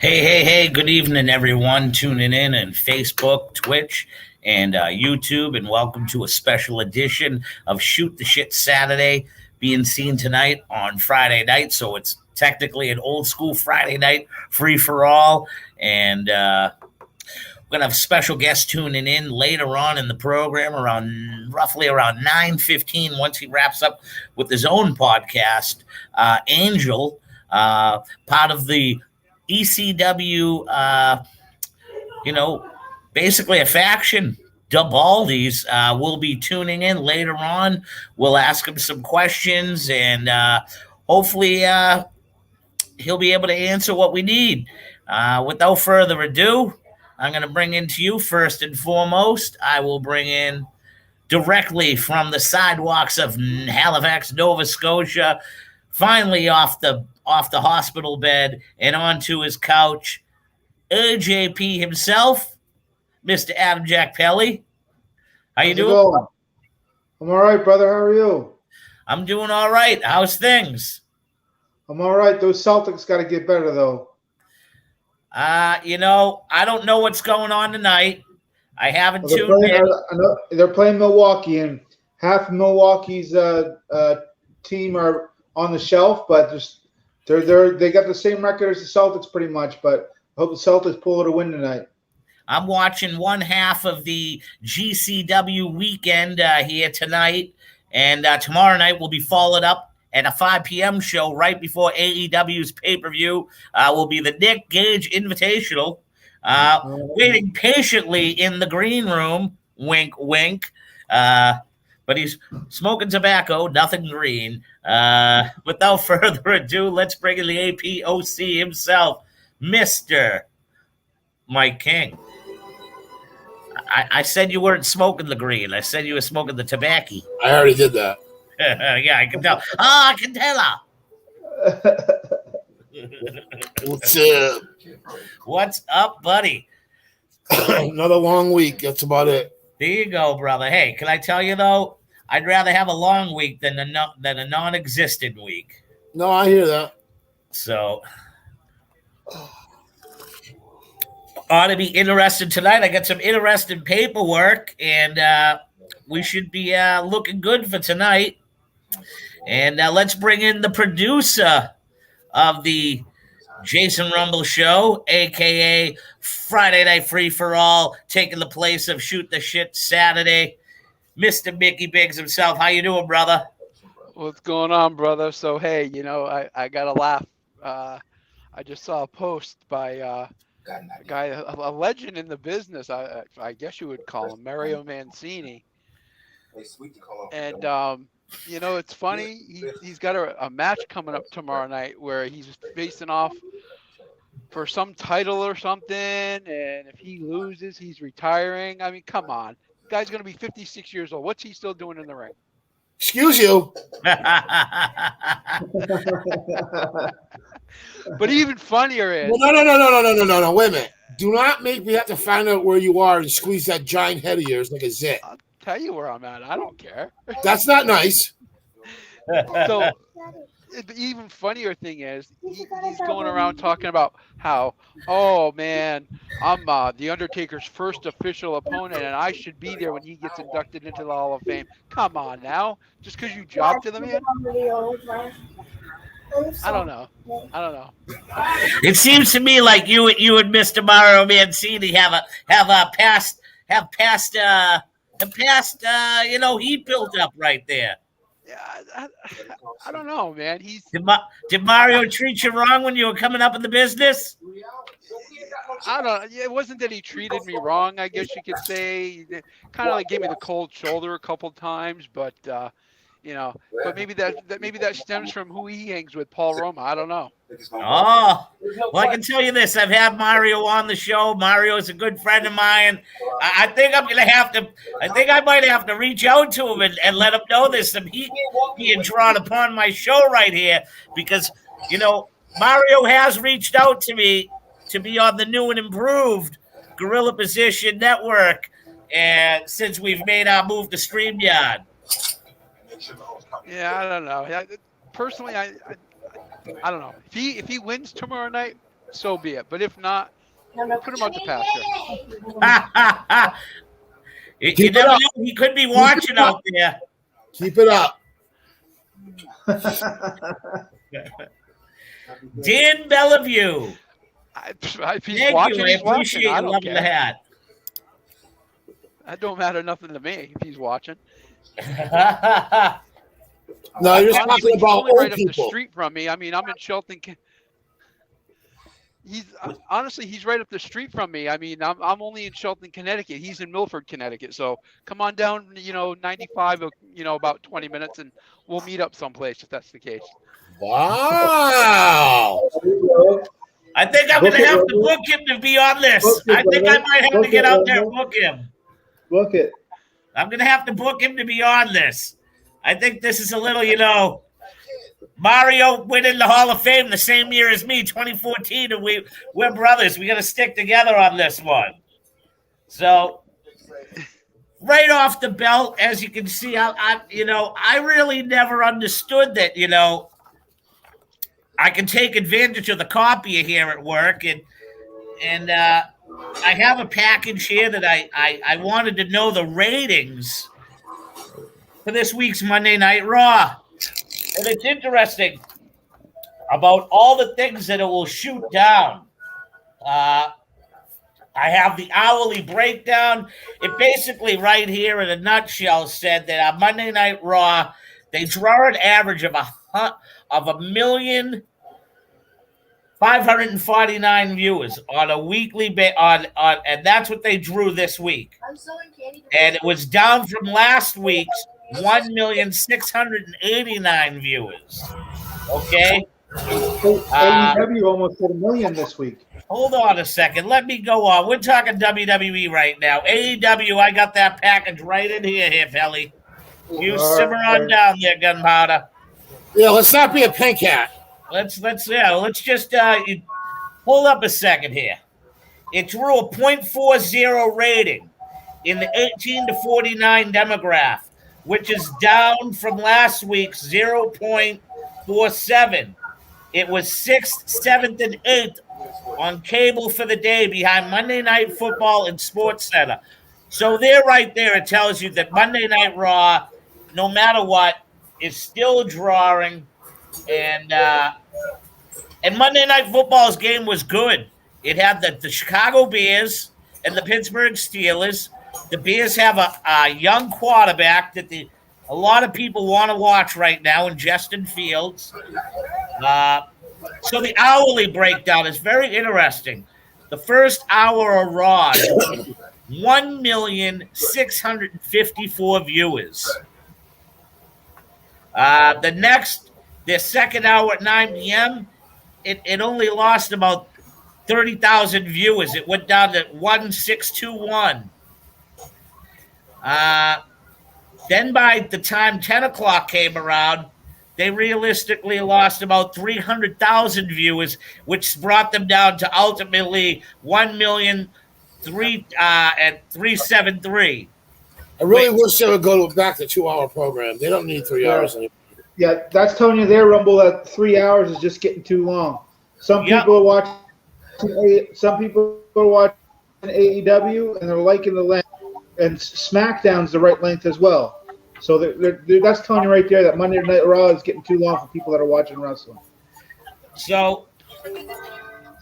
Hey, good evening, everyone tuning in on Facebook, Twitch, and YouTube, and welcome to a special edition of Shoot the Shit Saturday being seen tonight on Friday night. So it's technically an old school Friday night free for all. And we're going to have special guests tuning in later on in the program around roughly around 9:15 once he wraps up with his own podcast. Angel, part of the ECW, basically a faction. The Baldies will be tuning in later on. We'll ask him some questions, and hopefully he'll be able to answer what we need. Without further ado, I'm going to bring in to you first and foremost. I will bring in directly from the sidewalks of Halifax, Nova Scotia, finally off the hospital bed and onto his couch, AJP himself, Mr. Adam Jack Pelly. How you doing? Going? I'm all right, brother. How are you? I'm doing all right. How's things? I'm all right. Those Celtics got to get better, though. I don't know what's going on tonight. I haven't tuned in. They're playing Milwaukee, and half Milwaukee's team are on the shelf, but they got the same record as the Celtics pretty much. But I hope the Celtics pull it a win tonight. I'm watching one half of the GCW weekend here tonight, and tomorrow night will be followed up at a 5 p.m. show right before AEW's pay-per-view. Will be the Nick Gage Invitational. Waiting patiently in the green room, wink, wink. But he's smoking tobacco, nothing green. Without further ado, let's bring in the APOC himself, Mr. Mike King. I said you weren't smoking the green. I said you were smoking the tobacco. I already did that. Yeah, I can tell. I can tell. What's up? What's up, buddy? Another long week. That's about it. There you go, brother. Hey, can I tell you though? I'd rather have a long week than a non-existent week. No, I hear that. So, ought to be interested tonight. I got some interesting paperwork, and we should be looking good for tonight. And let's bring in the producer of the Jason Rumble Show, a.k.a. Friday Night Free for All, taking the place of Shoot the Shit Saturday, Mr. Mickey Biggs himself. How you doing, brother? What's going on, brother? So, hey, I got to laugh. I just saw a post by a guy, a legend in the business, I guess you would call him, Mario Mancini. And, it's funny. He's got a match coming up tomorrow night where he's facing off for some title or something. And if he loses, he's retiring. I mean, come on. The guy's going to be 56 years old. What's he still doing in the ring? Excuse you. But even funnier is... Well, no. Wait a minute. Do not make me have to find out where you are and squeeze that giant head of yours like a zit. I'll tell you where I'm at. I don't care. That's not nice. So, the even funnier thing is he's going around talking about how, oh man, I'm the Undertaker's first official opponent, and I should be there when he gets inducted into the Hall of Fame. Come on now, just because you jobbed to the man. I don't know. It seems to me like you and Mr. Mario Mancini have past heat built up right there. Yeah, I don't know, man. Did Mario treat you wrong when you were coming up in the business? I don't. It wasn't that he treated me wrong. I guess you could say. He kind of like gave me the cold shoulder a couple times, but but maybe that stems from who he hangs with, Paul Roma. I don't know. Oh, well, I can tell you this. I've had Mario on the show. Mario is a good friend of mine. I think I might have to reach out to him and let him know there's some heat being drawn upon my show right here because, Mario has reached out to me to be on the new and improved Gorilla Position Network, and since we've made our move to StreamYard. Yeah, I don't know. Personally, I don't know. If he wins tomorrow night, so be it. But if not, put him out to pasture. You Keep it never up. know. He could be watching out there. Keep it up. Dan Bellevue. If he's Thank watching, you. I he's watching. appreciate I you don't loving the care. hat. That don't matter nothing to me if he's watching. No, you're just Honestly, talking he's about only old right up the people. street from me. I mean, I'm in Shelton. He's honestly, he's right up the street from me. I mean, I'm only in Shelton, Connecticut. He's in Milford, Connecticut. So come on down, 95, about 20 minutes, and we'll meet up someplace if that's the case. Wow. I think I'm going to have to book him to be on this. I think I might have to get out there and book him. Book it. I'm going to have to book him to be on this. I think this is a little, Mario went in the Hall of Fame the same year as me, 2014, and we're brothers. We got to stick together on this one. So, right off the belt, as you can see, I really never understood that, I can take advantage of the copier here at work, and I have a package here that I wanted to know the ratings for this week's Monday Night Raw. And it's interesting about all the things that it will shoot down. I have the hourly breakdown. It basically, right here in a nutshell, said that on Monday Night Raw, they draw an average of 1,549 viewers on a weekly and that's what they drew this week. And it was down from last week's 1,689 viewers. Okay. AEW almost hit 1 million this week. Hold on a second. Let me go on. We're talking WWE right now. AEW, I got that package right in here, Pelly. You simmer on down there, Gunpowder. Yeah, let's not be a pink hat. Let's just hold up a second here. It drew a .40 rating in the 18 to 49 demographic, which is down from last week's 0.47. It was 6th, 7th, and 8th on cable for the day behind Monday Night Football and Sports Center. So there, right there, it tells you that Monday Night Raw, no matter what, is still drawing. And Monday Night Football's game was good. It had the Chicago Bears and the Pittsburgh Steelers. The Bears have a young quarterback that a lot of people want to watch right now in Justin Fields. So the hourly breakdown is very interesting. The first hour of Raw, 1,654 viewers. The second hour at 9 p.m., it only lost about 30,000 viewers. It went down to 1,621. Then by the time 10 o'clock came around, they realistically lost about 300,000 viewers, which brought them down to ultimately 1,373. I really wish they would go back to 2-hour program. They don't need 3 hours anymore. Yeah, that's telling you there, Rumble, that 3 hours is just getting too long. Some people are watching AEW and they're liking the length, and SmackDown's the right length as well. So that's telling you right there that Monday Night Raw is getting too long for people that are watching wrestling. So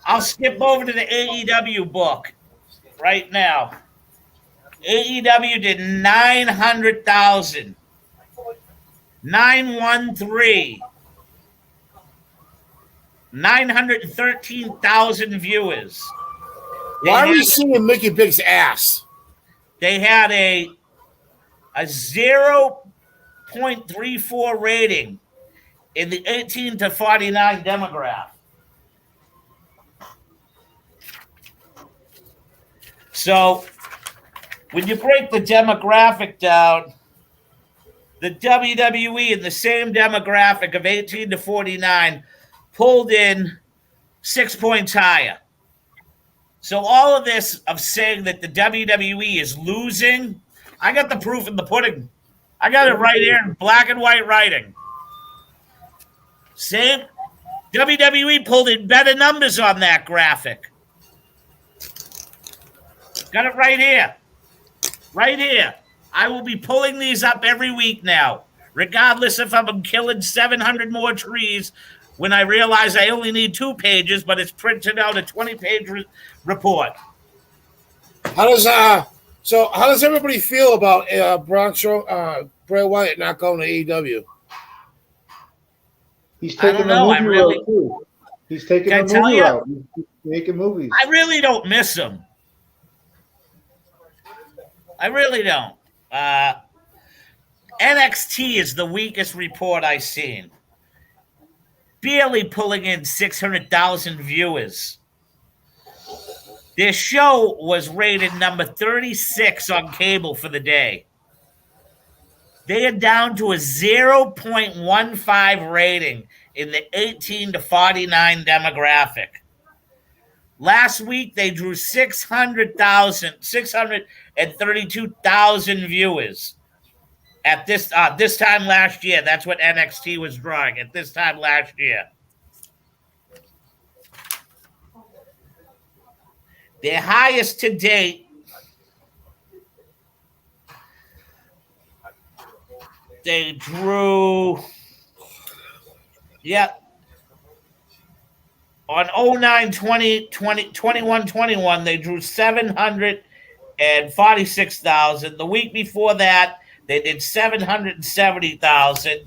I'll skip over to the AEW book right now. AEW did 900,000. 913. 913,000 viewers. Why are we seeing Mickey Big's ass? They had a 0.34 rating in the 18 to 49 demographic. So when you break the demographic down, the WWE in the same demographic of 18 to 49 pulled in 6 points higher. So all of this of saying that the WWE is losing, I got the proof in the pudding. I got it right here in black and white writing. Same WWE pulled in better numbers on that graphic. Got it right here. Right here. I will be pulling these up every week now, regardless if I'm killing 700 more trees when I realize I only need 2 pages, but it's printed out a 20-page report. How does everybody feel about Bray Wyatt not going to AEW? He's I taking don't the know. I movie really- route too. He's taking Can I the tell movie ya? route. He's making movies. I really don't miss him. I really don't. NXT is the weakest report I've seen. Barely pulling in 600,000 viewers. Their show was rated number 36 on cable for the day. They are down to a 0.15 rating in the 18 to 49 demographic. Last week, they drew 632,000 viewers. At this time last year, that's what NXT was drawing at this time last year. Their highest to date, they drew, on 09/20/21, they drew 746,000. The week before that, they did 770,000.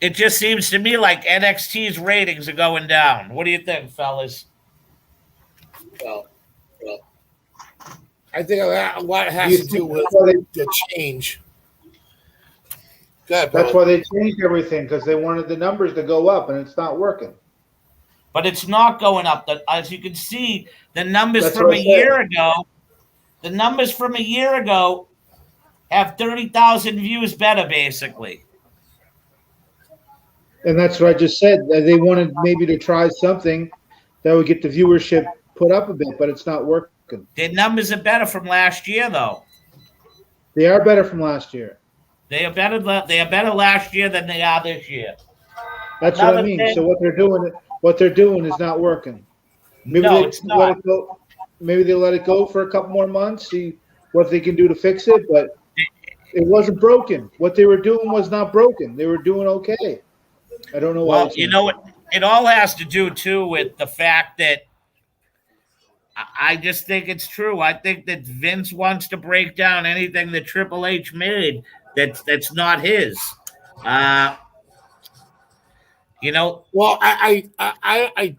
It just seems to me like NXT's ratings are going down. What do you think, fellas? Well, I think a lot has to do with the change. That's why they changed everything, because they wanted the numbers to go up, and it's not working. But it's not going up. As you can see, the numbers That's from what a I said. year ago, the numbers from a year ago have 30,000 views better, basically. And that's what I just said. They wanted maybe to try something that would get the viewership put up a bit, but it's not working. Their numbers are better from last year, though. They are better from last year. They are better last year than they are this year. That's what I Another mean. thing- So what they're doing is not working. Maybe No, they it's let not. it go. Maybe they let it go for a couple more months, see what they can do to fix it. But it wasn't broken. What they were doing was not broken. They were doing okay. I don't know why. Well, you know what? It all has to do, too, with the fact that I just think it's true. I think that Vince wants to break down anything that Triple H made that's not his. Well, I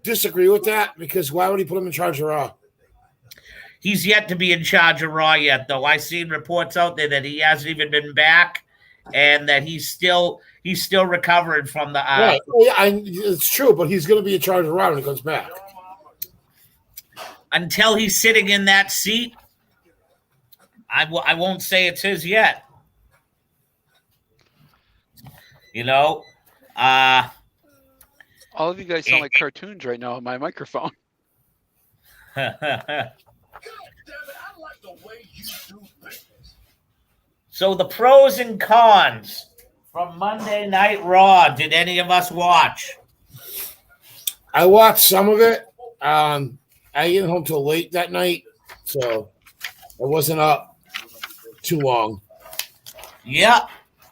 disagree with that, because why would he put him in charge of Raw? He's yet to be in charge of Raw yet, though. I've seen reports out there that he hasn't even been back, and that he's still recovering from the. Right. Well, yeah, it's true, but he's going to be in charge of Raw when he comes back. Until he's sitting in that seat, I won't say it's his yet. All of you guys sound like cartoons right now on my microphone. So the pros and cons from Monday Night Raw. Did any of us watch? I watched some of it. I didn't get home till late that night, so I wasn't up too long. Yeah.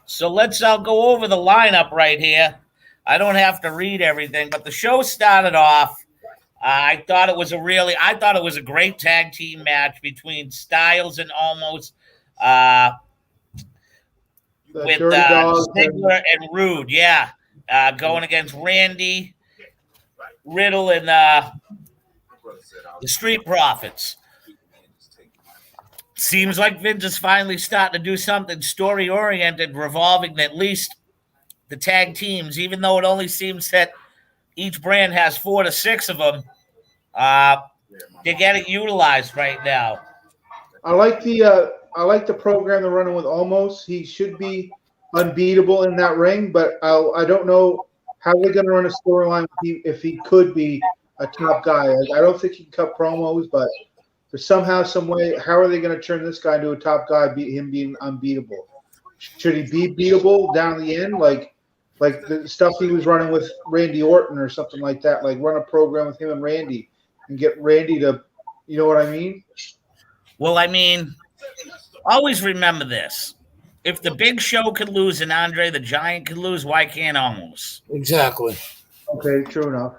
So let's go over the lineup right here. I don't have to read everything, but the show started off. I thought it was a great tag team match between Styles and Almost with Dirty Dogs Ziggler and Rude. Yeah. Going against Randy, Riddle, and the Street Profits. Seems like Vince is finally starting to do something story-oriented, revolving at least the tag teams, even though it only seems that each brand has 4 to 6 of them. They're getting utilized right now. I like the program they're running with Almost. He should be unbeatable in that ring, but I don't know how they're going to run a storyline if he could be a top guy. I don't think he can cut promos, but for somehow, some way, how are they going to turn this guy into a top guy, him being unbeatable? Should he be beatable down the end? Like like the stuff he was running with Randy Orton or something like that. Like run a program with him and Randy and get Randy to, you know what I mean? Well, I mean, always remember this. If the Big Show could lose and Andre the Giant could lose, why can't Almost? Exactly. Okay, true enough.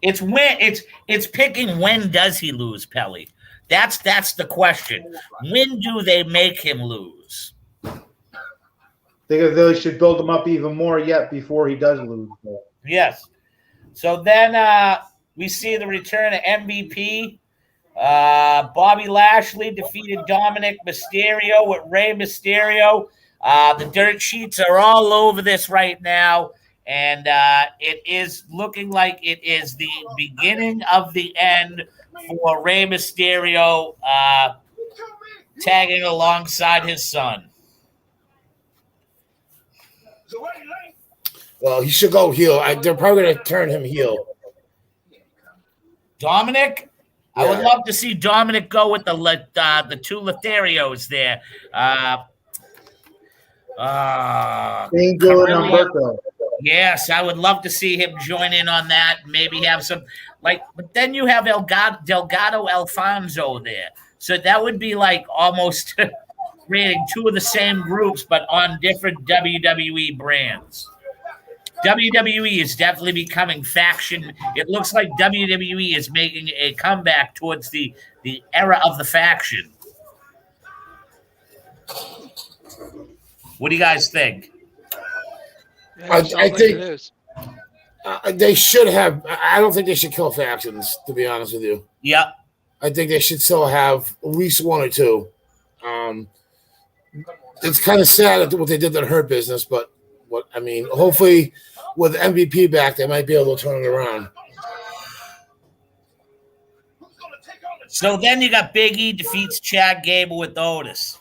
It's picking when does he lose, Pelly. That's the question. When do they make him lose? They should build him up even more yet before he does lose. Yes. So then we see the return of MVP. Bobby Lashley defeated Dominic Mysterio with Rey Mysterio. The dirt sheets are all over this right now, and it is looking like it is the beginning of the end for Rey Mysterio tagging alongside his son. Well, he should go heel. They're probably going to turn him heel. Dominic? Yeah. I would love to see Dominic go with the two Lotharios there. Angel and Humberto. Yes, I would love to see him join in on that. Maybe have some but then you have Delgado Alfonso there. So that would be like almost creating two of the same groups, but on different WWE brands. WWE is definitely becoming faction. It looks like WWE is making a comeback towards the era of the faction. What do you guys think? Yeah, I think they should have. I don't think they should kill factions, to be honest with you. Yep. I think they should still have at least one or two. It's kind of sad what they did to Hurt Business, but hopefully with MVP back, they might be able to turn it around. So then you got Big E defeats Chad Gable with Otis.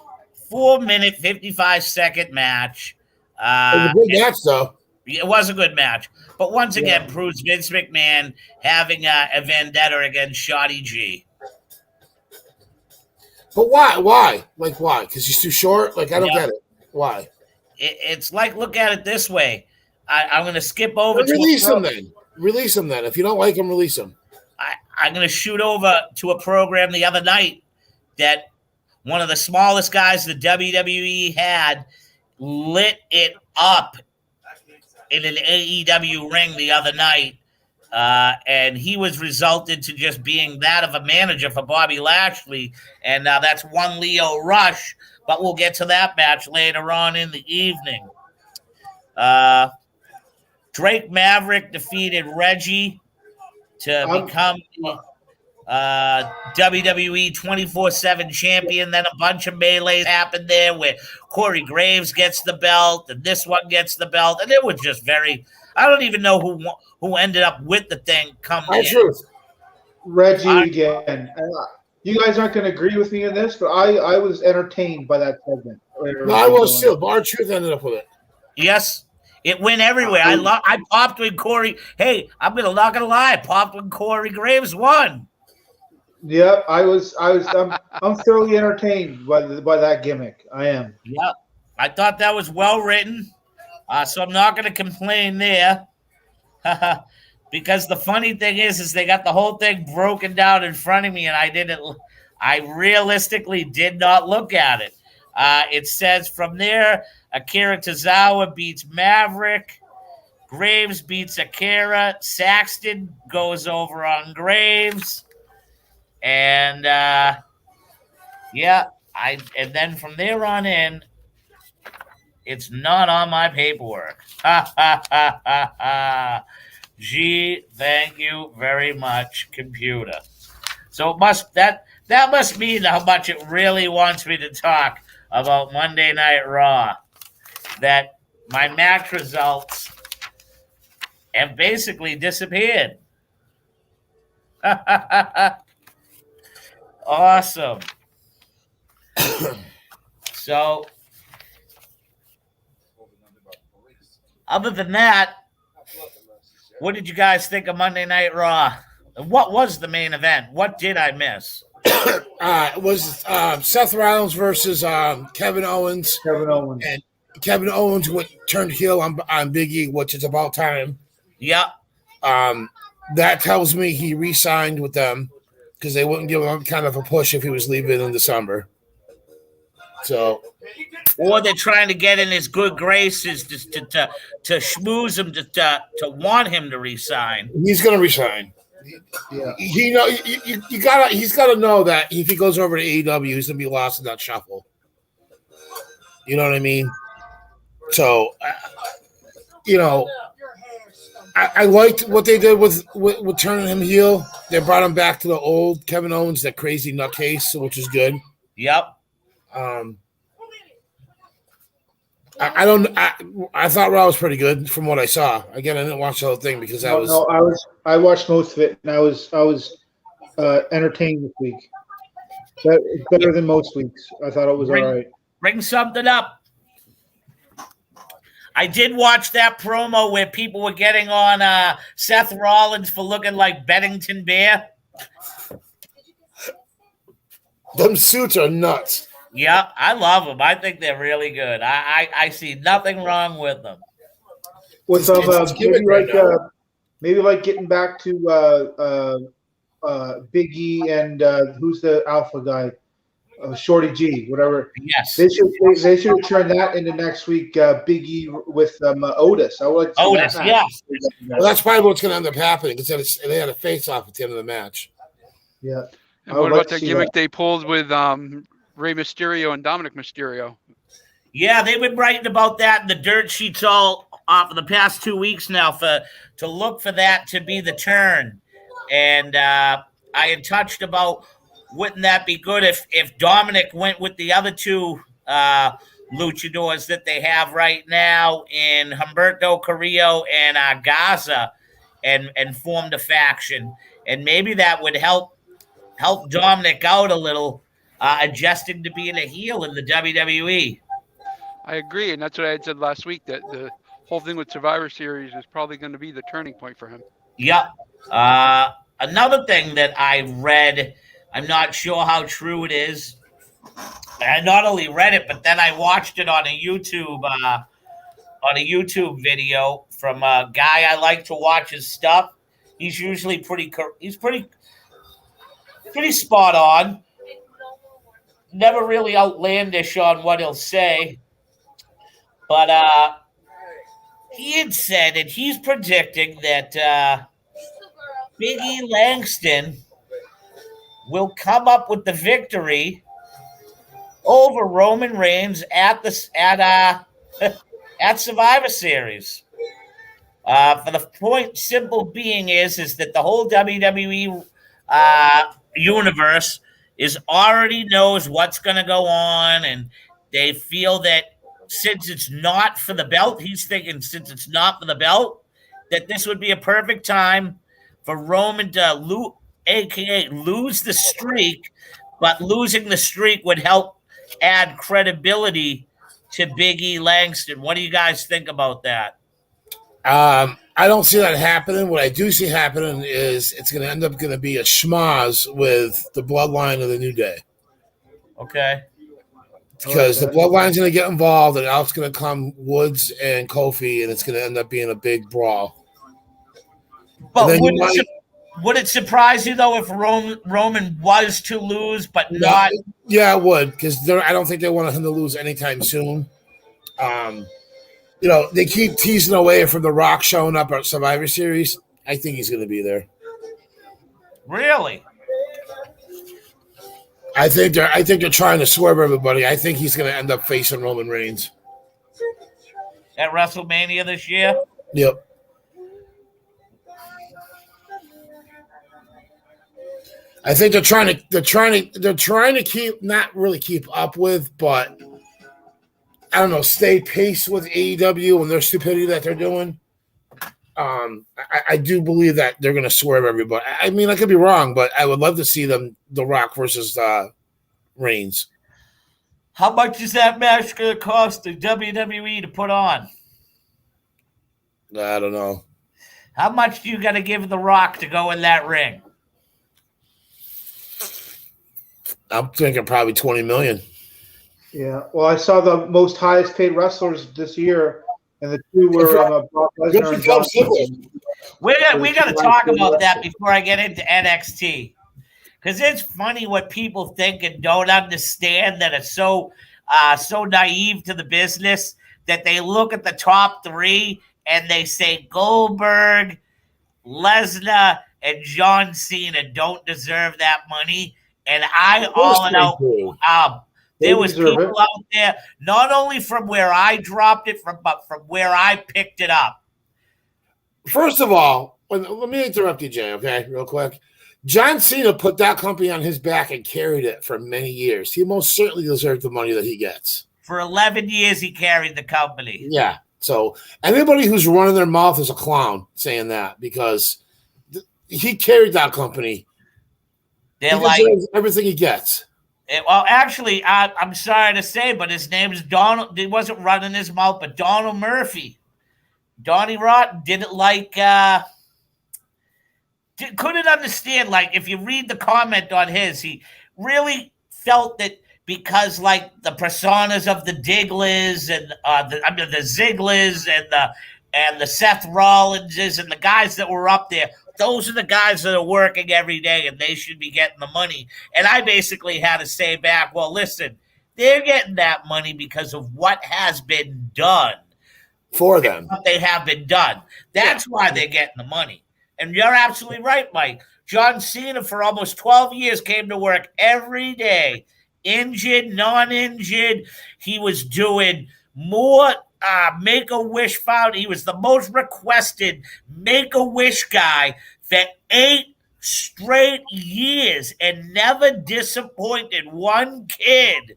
4-minute, 55-second match. It was a good match, though. It was a good match. But once again, proves Vince McMahon having a vendetta against Shotty G. But why? Why? Like, why? Because he's too short? Like, I don't get it. Why? It's like, look at it this way. I'm going to skip over to release him then. Release him then. If you don't like him, release him. I'm going to shoot over to a program the other night that one of the smallest guys the WWE had lit it up in an AEW ring the other night. And he was resulted to just being that of a manager for Bobby Lashley. And that's one Leo Rush. But we'll get to that match later on in the evening. Drake Maverick defeated Reggie to become WWE 24/7 champion. Then a bunch of melees happened there where Corey Graves gets the belt and this one gets the belt. And it was just I don't even know who ended up with the thing coming in. Reggie again. You guys aren't going to agree with me on this, but I was entertained by that segment. No, I was too. Bar Truth ended up with it. Yes. It went everywhere. I popped when Corey. Hey, I'm not gonna lie. I popped when Corey Graves won. Yeah, I'm thoroughly entertained by that gimmick. I am. Yeah, I thought that was well written. So I'm not gonna complain there. Because the funny thing is they got the whole thing broken down in front of me, and I realistically did not look at it. It says from there, Akira Tozawa beats Maverick. Graves beats Akira. Saxton goes over on Graves. And, and then from there on in, it's not on my paperwork. Gee, thank you very much, computer. So that must mean how much it really wants me to talk about Monday Night Raw. That my match results have basically disappeared. Awesome. So, other than that, what did you guys think of Monday Night Raw? What was the main event? What did I miss? It was Seth Rollins versus Kevin Owens. Kevin Owens turned heel on Big E, which is about time. Yep. That tells me he re-signed with them because they wouldn't give him kind of a push if he was leaving in December. So, or they're trying to get in his good graces to schmooze him to want him to resign. He's going to resign. Yeah. He's got to know that if he goes over to AEW, he's going to be lost in that shuffle. You know what I mean? So, I liked what they did with turning him heel. They brought him back to the old Kevin Owens, that crazy nutcase, which is good. Yep. I thought Raw was pretty good from what I saw. Again, I didn't watch the whole thing because I watched most of it, and I was entertained this week. Better than most weeks. I thought it was all right. Bring something up. I did watch that promo where people were getting on Seth Rollins for looking like Bennington Bear. Them suits are nuts. Yeah, I love them. I think they're really good. I see nothing wrong with them. With maybe like getting back to Big E and who's the alpha guy? Shorty G, whatever. Yes. They should turn that into next week. Big E with Otis. I would like to see Otis, that yeah. Well, that's probably what's going to end up happening because they had a face-off at the end of the match. Yeah. And what about the gimmick they pulled with Rey Mysterio and Dominic Mysterio? Yeah, they've been writing about that in the dirt sheets all for the past 2 weeks now to look for that to be the turn. And I had touched about, wouldn't that be good if Dominic went with the other two luchadors that they have right now in Humberto Carrillo and Gaza and formed a faction. And maybe that would help Dominic out a little, adjusting to being a heel in the WWE. I agree, and that's what I had said last week, that the whole thing with Survivor Series is probably going to be the turning point for him. Yep. Another thing that I read, I'm not sure how true it is. I not only read it, but then I watched it on a YouTube video from a guy I like to watch his stuff. He's usually pretty spot on. Never really outlandish on what he'll say. But he had said, and he's predicting that Big E Langston will come up with the victory over Roman Reigns at Survivor Series. For the point, simple being is that the whole WWE universe already knows what's going to go on, and they feel that since it's not for the belt, he's thinking since it's not for the belt, that this would be a perfect time for Roman to lose the streak, but losing the streak would help add credibility to Big E Langston. What do you guys think about that? I don't see that happening. What I do see happening is it's going to end up a schmoz with the Bloodline of the New Day. Okay. Because the Bloodline's going to get involved, and out's going to come Woods and Kofi, and it's going to end up being a big brawl. But would it surprise you, though, if Roman was to lose, but not? Yeah, it would, because I don't think they want him to lose anytime soon. They keep teasing away from The Rock showing up at Survivor Series. I think he's going to be there. Really? I think they're trying to swerve everybody. I think he's going to end up facing Roman Reigns at WrestleMania this year. Yep. I think they're trying to keep, not really keep up with, but I don't know, stay pace with AEW and their stupidity that they're doing. I do believe that they're going to swerve everybody. I mean, I could be wrong, but I would love to see them, The Rock versus Reigns. How much is that match going to cost the WWE to put on? I don't know. How much do you got to give The Rock to go in that ring? I'm thinking probably $20 million. Yeah. Well, I saw the most highest paid wrestlers this year, and the two were Brock Good Lesnar for and Dolph John Cena. Ziggler. We got to talk about that before I get into NXT. Because it's funny what people think and don't understand that are so naive to the business that they look at the top three and they say Goldberg, Lesnar, and John Cena don't deserve that money. And I all it out. There was people out there, not only from where I dropped it from, but from where I picked it up. First of all, let me interrupt you, Jay, okay, real quick. John Cena put that company on his back and carried it for many years. He most certainly deserves the money that he gets. For 11 years, he carried the company. Yeah. So anybody who's running their mouth is a clown saying that because he carried that company. They're he deserves everything he gets. Well, actually, I'm sorry to say, but his name is Donald. He wasn't running his mouth, but Donald Murphy. Donnie Rotten didn't like, couldn't understand. Like, if you read the comment on his, he really felt that because, like, the personas of the Digglers and the Zigglers and the Seth Rollinses and the guys that were up there, those are the guys that are working every day and they should be getting the money. And I basically had to say back, well, listen, they're getting that money because of what has been done for them. What they have been done. That's why they're getting the money. And you're absolutely right, Mike. John Cena for almost 12 years came to work every day, injured, non-injured. He was doing more Make-A-Wish found. He was the most requested Make-A-Wish guy for 8 straight years and never disappointed one kid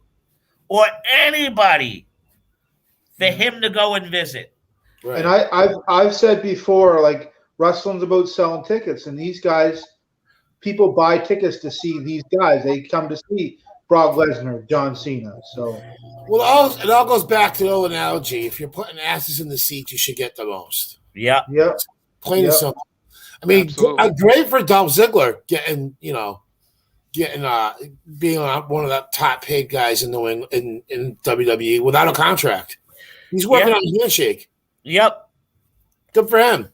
or anybody for him to go and visit. Right. And I've said before, like, wrestling's about selling tickets, and these guys, people buy tickets to see these guys. They come to see Brock Lesnar, John Cena. So, well, it all goes back to the old analogy. If you're putting asses in the seat, you should get the most. Yeah. Yep. Plain and simple. I mean, great for Dolph Ziggler getting being one of the top paid guys in WWE without a contract. He's working on a handshake. Yep. Good for him.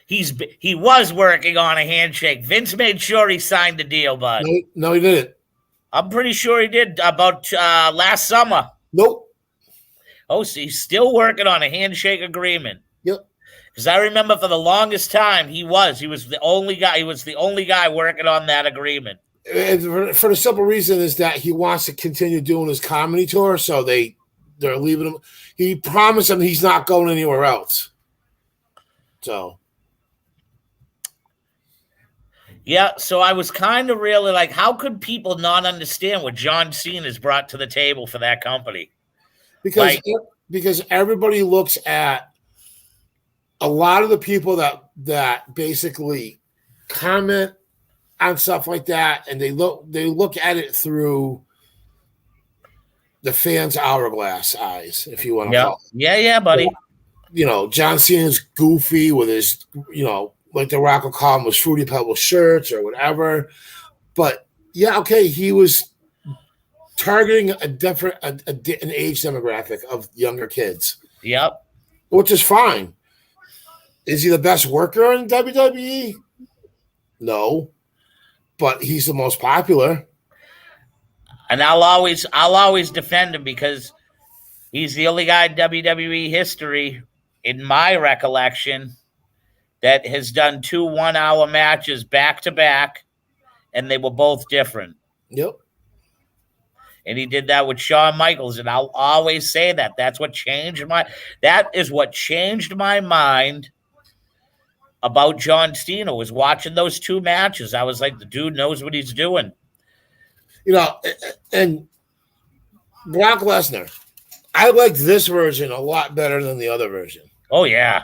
He was working on a handshake. Vince made sure he signed the deal, bud. No, he didn't. I'm pretty sure he did about last summer. Nope. Oh, so he's still working on a handshake agreement. Yep. Because I remember for the longest time he was the only guy. He was the only guy working on that agreement. And for the simple reason is that he wants to continue doing his comedy tour, so they're leaving him. He promised him he's not going anywhere else. So. Yeah, so I was kind of really like, how could people not understand what John Cena has brought to the table for that company? Because everybody looks at a lot of the people that basically comment on stuff like that, and they look at it through the fans' hourglass eyes, if you want to call it. Yeah, buddy. John Cena's goofy with his, like the Rock will call him, with Fruity Pebble shirts or whatever. But he was targeting an age demographic of younger kids. Yep. Which is fine. Is he the best worker in WWE? No. But he's the most popular. And I'll always defend him because he's the only guy in WWE history, in my recollection, that has done 2 one-hour matches back-to-back, and they were both different. Yep. And he did that with Shawn Michaels, and I'll always say that. That is what changed my mind about John Cena, was watching those 2 matches. I was like, the dude knows what he's doing. And Brock Lesnar, I like this version a lot better than the other version. Oh, yeah.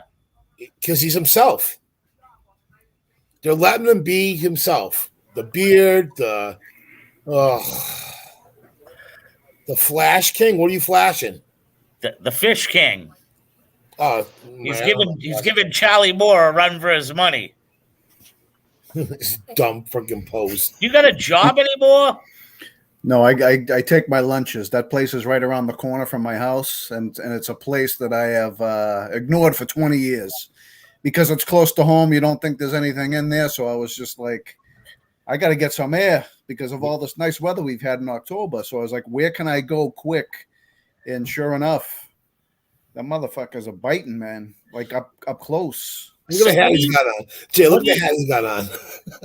Because he's himself. They're letting him be himself. The beard, the Flash King. What are you flashing? The Fish King. Oh, he's giving Charlie Moore a run for his money. This dumb freaking pose. You got a job anymore? No, I take my lunches. That place is right around the corner from my house, and it's a place that I have ignored for 20 years because it's close to home. You don't think there's anything in there, so I was just like, I got to get some air because of all this nice weather we've had in October. So I was like, where can I go quick? And sure enough, the motherfuckers are biting, man, like up close. Look at the hat he's got on. Jay, look at the hat he's got on.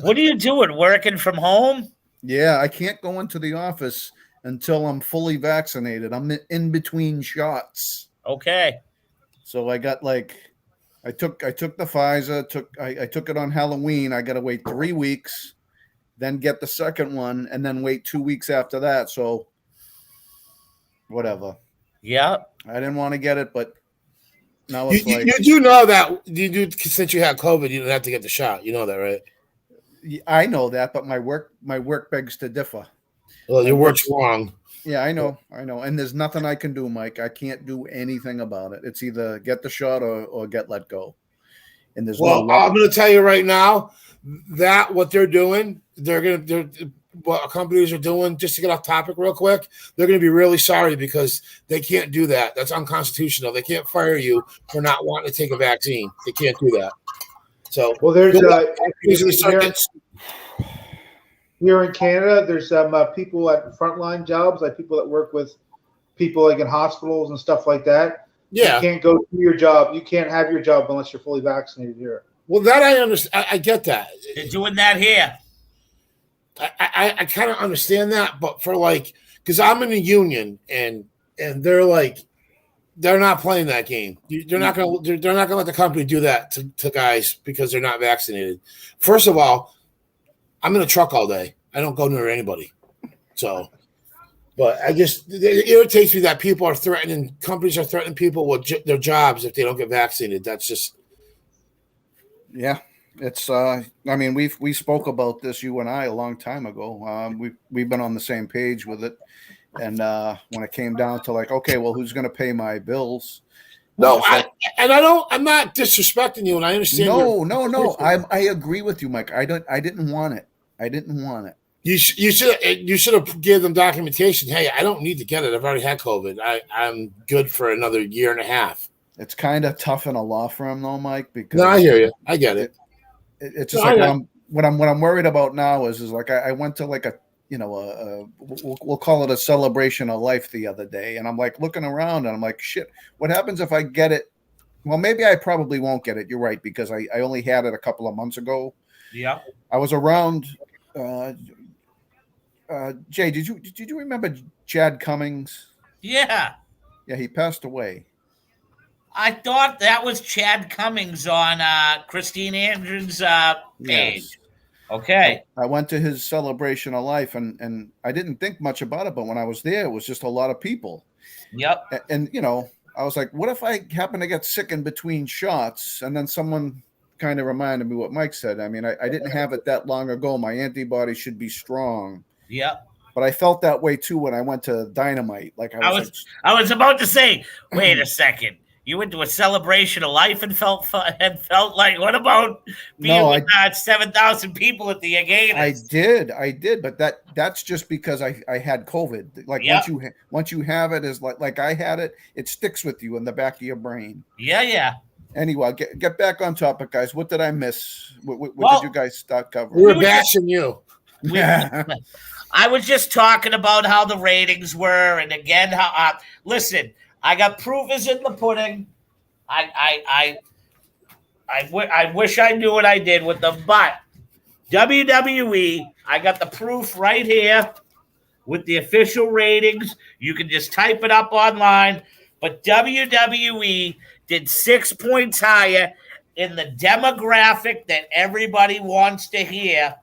What are you doing? Working from home? Yeah, I can't go into the office until I'm fully vaccinated. I'm in between shots. Okay. So I got like, I took the Pfizer. I took it on Halloween. I got to wait 3 weeks, then get the second one, and then wait 2 weeks after that. So whatever. Yeah. I didn't want to get it, but now You, it's like you do know that you do since you had COVID, you didn't have to get the shot. You know that, right? I know that, but my work begs to differ. Well, your work's wrong. Yeah, I know, and there's nothing I can do, Mike. I can't do anything about it. It's either get the shot or get let go. And there's Well, I'm going to tell you right now that what they're doing, what companies are doing. Just to get off topic real quick, they're going to be really sorry because they can't do that. That's unconstitutional. They can't fire you for not wanting to take a vaccine. They can't do that. So, Well, there's here, here in Canada, there's people at frontline jobs, like people that work with people like in hospitals and stuff like that. yeah. You can't go to your job. You can't have your job unless you're fully vaccinated here. Well, that I understand. I get that. They're doing that here. I kind of understand that, but for like, because I'm in a union and they're like, they're not playing that game. They're not gonna let the company do that to guys because they're not vaccinated. First of all, I'm in a truck all day. I don't go near anybody. So, but it irritates me that companies are threatening people with their jobs if they don't get vaccinated. That's just. Yeah, it's. I mean, we spoke about this, you and I, a long time ago. We've been on the same page with it, and when it came down to like, okay, well, who's going to pay my bills? No, I'm not disrespecting you, and I understand. No. I agree with you, Mike. I didn't want it. You should have given them documentation. Hey, I don't need to get it. I've already had COVID. I'm good for another year and a half. It's kind of tough in a law firm, though, Mike. Because no, I hear you. I get it. It's just what I'm worried about now is like I went to like we'll call it a celebration of life the other day, and I'm like looking around and I'm like, shit, what happens if I get it? Well, maybe I probably won't get it. You're right, because I only had it a couple of months ago. Yeah. I was around. Jay, did you remember Chad Cummings? Yeah. Yeah, he passed away. I thought that was Chad Cummings on Christine Andrews' page. Yes. Okay. I went to his celebration of life, and I didn't think much about it, but when I was there, it was just a lot of people. Yep. And I was like, what if I happen to get sick in between shots? And then someone kind of reminded me what Mike said. I mean, I didn't have it that long ago. My antibodies should be strong. Yep. But I felt that way too when I went to Dynamite. Like I was about to say, wait a second. You went to a celebration of life and felt like, what about being with 7,000 people at the game? I did, but that's just because I had COVID. Like once you have it, is like I had it, it sticks with you in the back of your brain. Yeah. Anyway, get back on topic, guys. What did I miss? What did you guys start covering? We were bashing you. I was just talking about how the ratings were, and again, how listen. I got proof is in the pudding. I wish I knew what I did with them, but WWE, I got the proof right here with the official ratings. You can just type it up online. But WWE did 6 points higher in the demographic that everybody wants to hear,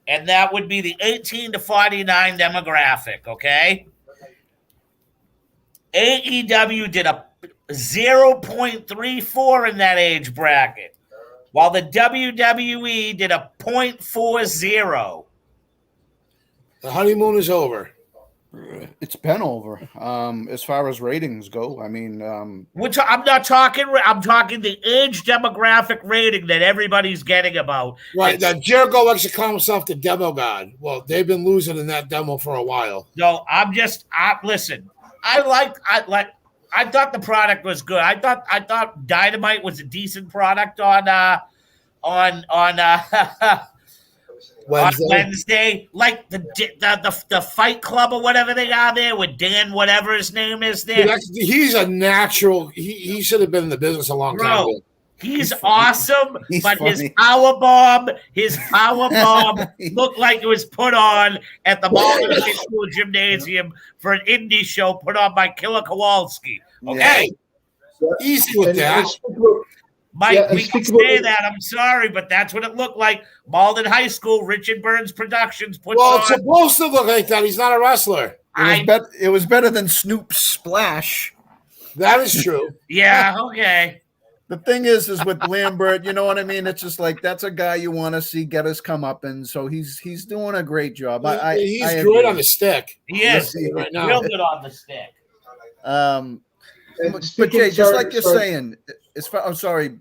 and that would be the 18 to 49 demographic, okay? AEW did a 0.34 in that age bracket, while the WWE did a 0.40. The honeymoon is over. It's been over. As far as ratings go, I mean, I'm not talking. I'm talking the age demographic rating that everybody's getting about. Right. That Jericho likes to call himself the demo god. Well, they've been losing in that demo for a while. No, listen. I thought the product was good. I thought Dynamite was a decent product on Wednesday, like the Fight Club or whatever they are there with Dan, whatever his name is there. He's a natural. He should have been in the business a long time ago. He's awesome, but funny. his power bomb looked like it was put on at the Baldies High School gymnasium for an indie show put on by Killer Kowalski. Okay, easy with that. Mike, we can say that. I'm sorry, but that's what it looked like. Malden High School, Richard Burns Productions puts on. Well, it's supposed to look like that. He's not a wrestler. It was better than Snoop's Splash. That is true. Yeah, okay. The thing is with Lambert, you know what I mean? It's just like that's a guy you want to see get his comebacks, so he's doing a great job. He's great on the stick. He is right now. real good on the stick. But Jay, just like you're saying, I'm sorry,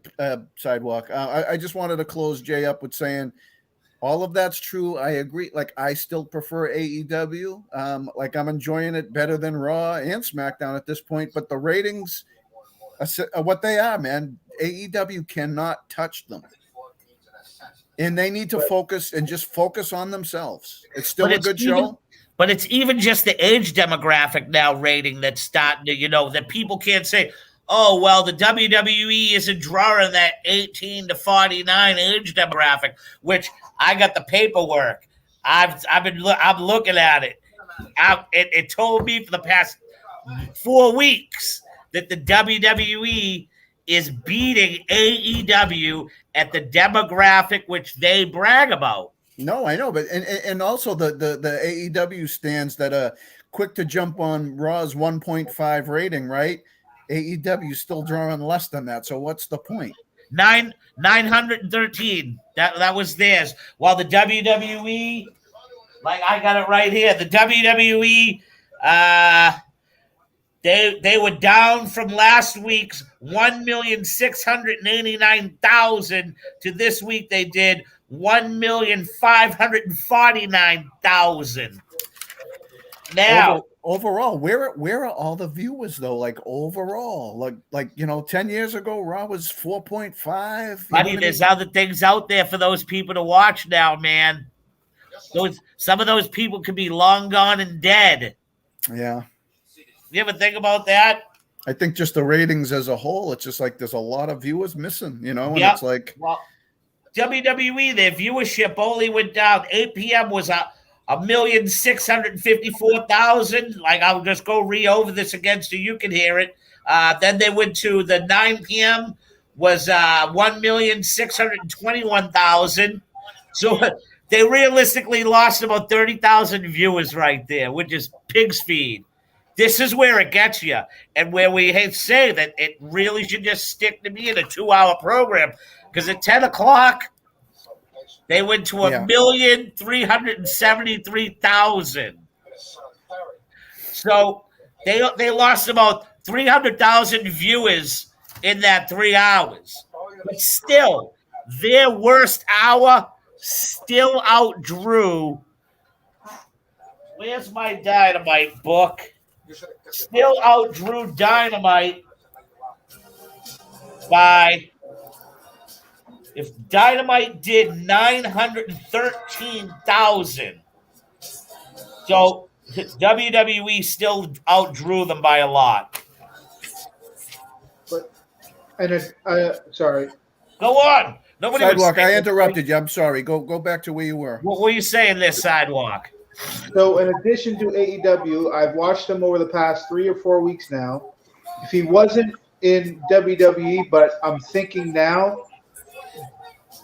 Sidewalk. I just wanted to close Jay up with saying all of that's true. I agree. Like I still prefer AEW. Like I'm enjoying it better than Raw and SmackDown at this point. But the ratings, what they are, man, AEW cannot touch them, and they need to focus on themselves. It's still a good show. But it's even just the age demographic now rating that's starting to, that people can't say, oh, well, the WWE isn't drawing that 18 to 49 age demographic, which I got the paperwork. I'm looking at it. It told me for the past 4 weeks that the WWE is beating AEW at the demographic which they brag about. No, I know, but and also the AEW stands that are quick to jump on Raw's 1.5 rating, right? AEW still drawing less than that. So what's the point? 913. That was theirs. While the WWE, like I got it right here, the WWE, they were down from last week's 1,689,000 to this week they did 1,549,000. Now, overall, where are all the viewers though? Like overall, like 10 years ago, Raw was 4.5. Buddy, there's other things out there for those people to watch now, man. Some of those people could be long gone and dead. Yeah. You ever think about that? I think just the ratings as a whole, it's just like there's a lot of viewers missing, and it's like WWE, their viewership only went down. 8 p.m. was 1,654,000. Like I'll just go over this again so you can hear it. Then they went to the 9 p.m. was 1,621,000. So they realistically lost about 30,000 viewers right there, which is pig's feed. This is where it gets you, and where we say that it really should just stick to being a 2-hour program. Because at 10 o'clock, they went to 1,373,000. So they lost about 300,000 viewers in that 3 hours. But still, their worst hour still outdrew. Where's my Dynamite book? Still outdrew Dynamite by. If Dynamite did 913,000, so WWE still outdrew them by a lot. Sorry. Go on. Nobody. Sidewalk, I interrupted you. I'm sorry. Go back to where you were. What were you saying there, Sidewalk? So in addition to AEW, I've watched him over the past 3 or 4 weeks now. If he wasn't in WWE, but I'm thinking now,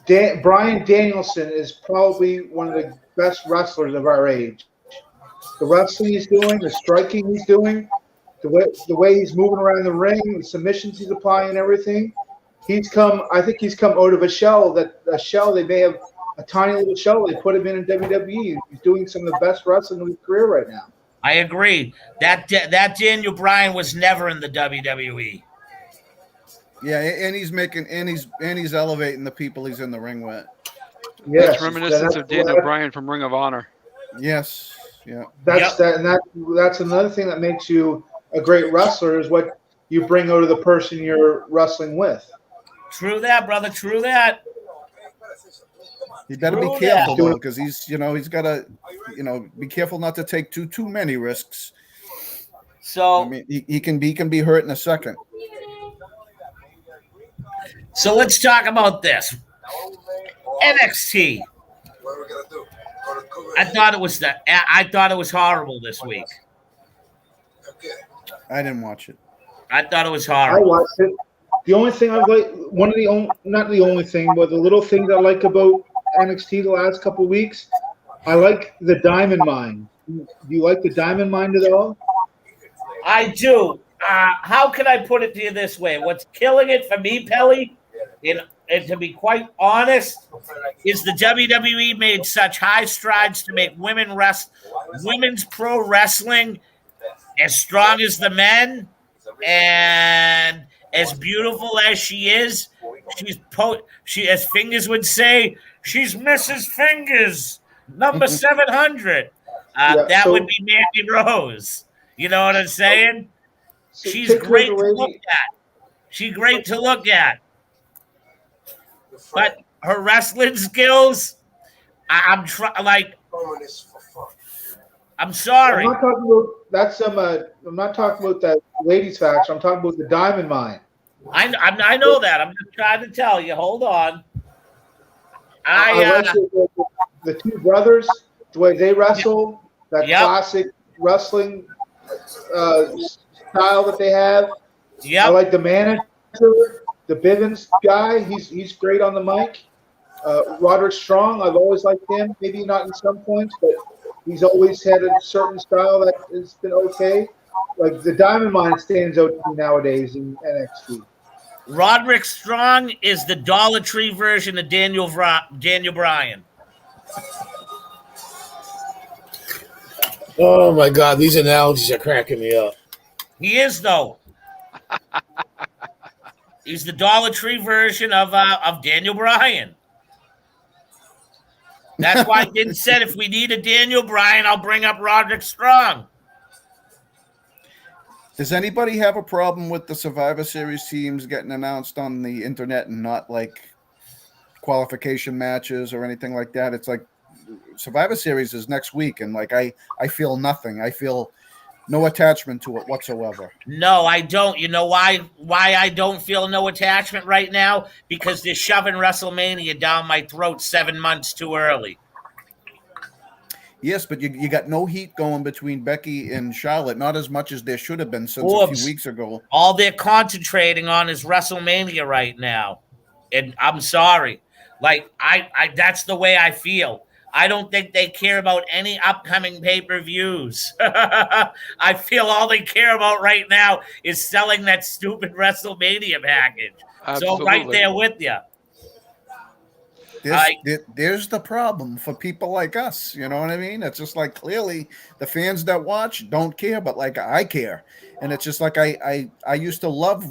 Bryan Danielson is probably one of the best wrestlers of our age. The wrestling he's doing, the striking he's doing, the way he's moving around the ring, the submissions he's applying and everything. I think he's come out of a shell they may have a tiny little shell they put him in WWE. He's doing some of the best wrestling of his career right now. I agree. That Daniel Bryan was never in the WWE. Yeah, and he's elevating the people he's in the ring with. Yes, That's reminiscent of Daniel Bryan from Ring of Honor. Yes. Yeah. That's that's another thing that makes you a great wrestler is what you bring out of the person you're wrestling with. True that, brother. True that. You better be True careful that. though, because he's got to, be careful not to take too many risks. So, I mean, he can be hurt in a second. so let's talk about this. NXT. I thought it was horrible this week. I didn't watch it. I thought it was I horrible. watched it. The only thing I like, not the only thing, but the little thing that I like about NXT the last couple of weeks, I like the Diamond Mine. Do you like the Diamond Mine at all? I do. How can I put it to you this way? What's killing it for me, Pelly, and to be quite honest, is the WWE made such high strides to make women's pro wrestling as strong as the men and as beautiful as she is. She, as Fingers would say, she's Mrs. Fingers, number 700. Would be Mandy Rose. You know what I'm saying? She's great to look at. She's great to look at. But her wrestling skills, I'm sorry. I'm not talking about I'm not talking about that ladies faction. I'm talking about the Diamond Mine. I know that. I'm just trying to tell you. Hold on. I like the two brothers, the way they wrestle, that classic wrestling style that they have. I like the manager, the Bivens guy. He's great on the mic. Roderick Strong, I've always liked him. Maybe not in some points, but he's always had a certain style that has been okay. Like the Diamond Mine stands out to me nowadays in NXT. Roderick Strong is the Dollar Tree version of Daniel Bryan. Oh my God, these analogies are cracking me up. He is though. He's the Dollar Tree version of Daniel Bryan. That's why I didn't said if we need a Daniel Bryan, I'll bring up Roderick Strong. Does anybody have a problem with the Survivor Series teams getting announced on the internet and not like qualification matches or anything like that? It's like Survivor Series is next week, and like I feel nothing. I feel no attachment to it whatsoever. No, I don't. You know why I don't feel no attachment right now? Because they're shoving WrestleMania down my throat 7 months too early. Yes, but you got no heat going between Becky and Charlotte, not as much as there should have been since a few weeks ago. All they're concentrating on is WrestleMania right now. And I'm sorry. Like, I that's the way I feel. I don't think they care about any upcoming pay-per-views. I feel all they care about right now is selling that stupid WrestleMania package. Absolutely. So right there with you. There's the problem for people like us. You know what I mean? It's just like clearly the fans that watch don't care, but like I care. And it's just like I used to love,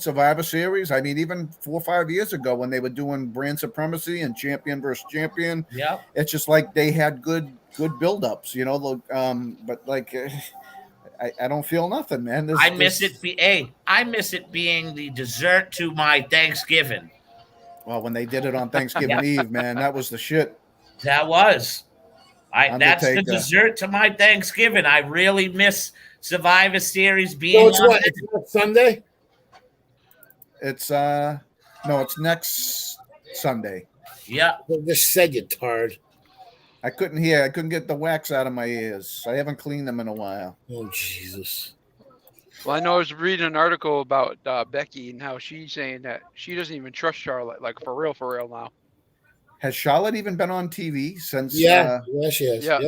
Survivor Series. I mean, even 4 or 5 years ago when they were doing Brand Supremacy and Champion versus Champion. Yeah. It's just like they had good build-ups, but like I don't feel nothing, man. I miss it being the dessert to my Thanksgiving. Well, when they did it on Thanksgiving Eve, man, that was the shit. That was. That's the dessert to my Thanksgiving. I really miss Survivor Series being. So it's next Sunday? It's it's next Sunday. Yeah. I just said you tard. I couldn't hear. I couldn't get the wax out of my ears. I haven't cleaned them in a while. Oh Jesus. Well, I know I was reading an article about Becky and how she's saying that she doesn't even trust Charlotte, like for real now. Has Charlotte even been on TV since? Yeah, she has. Yeah.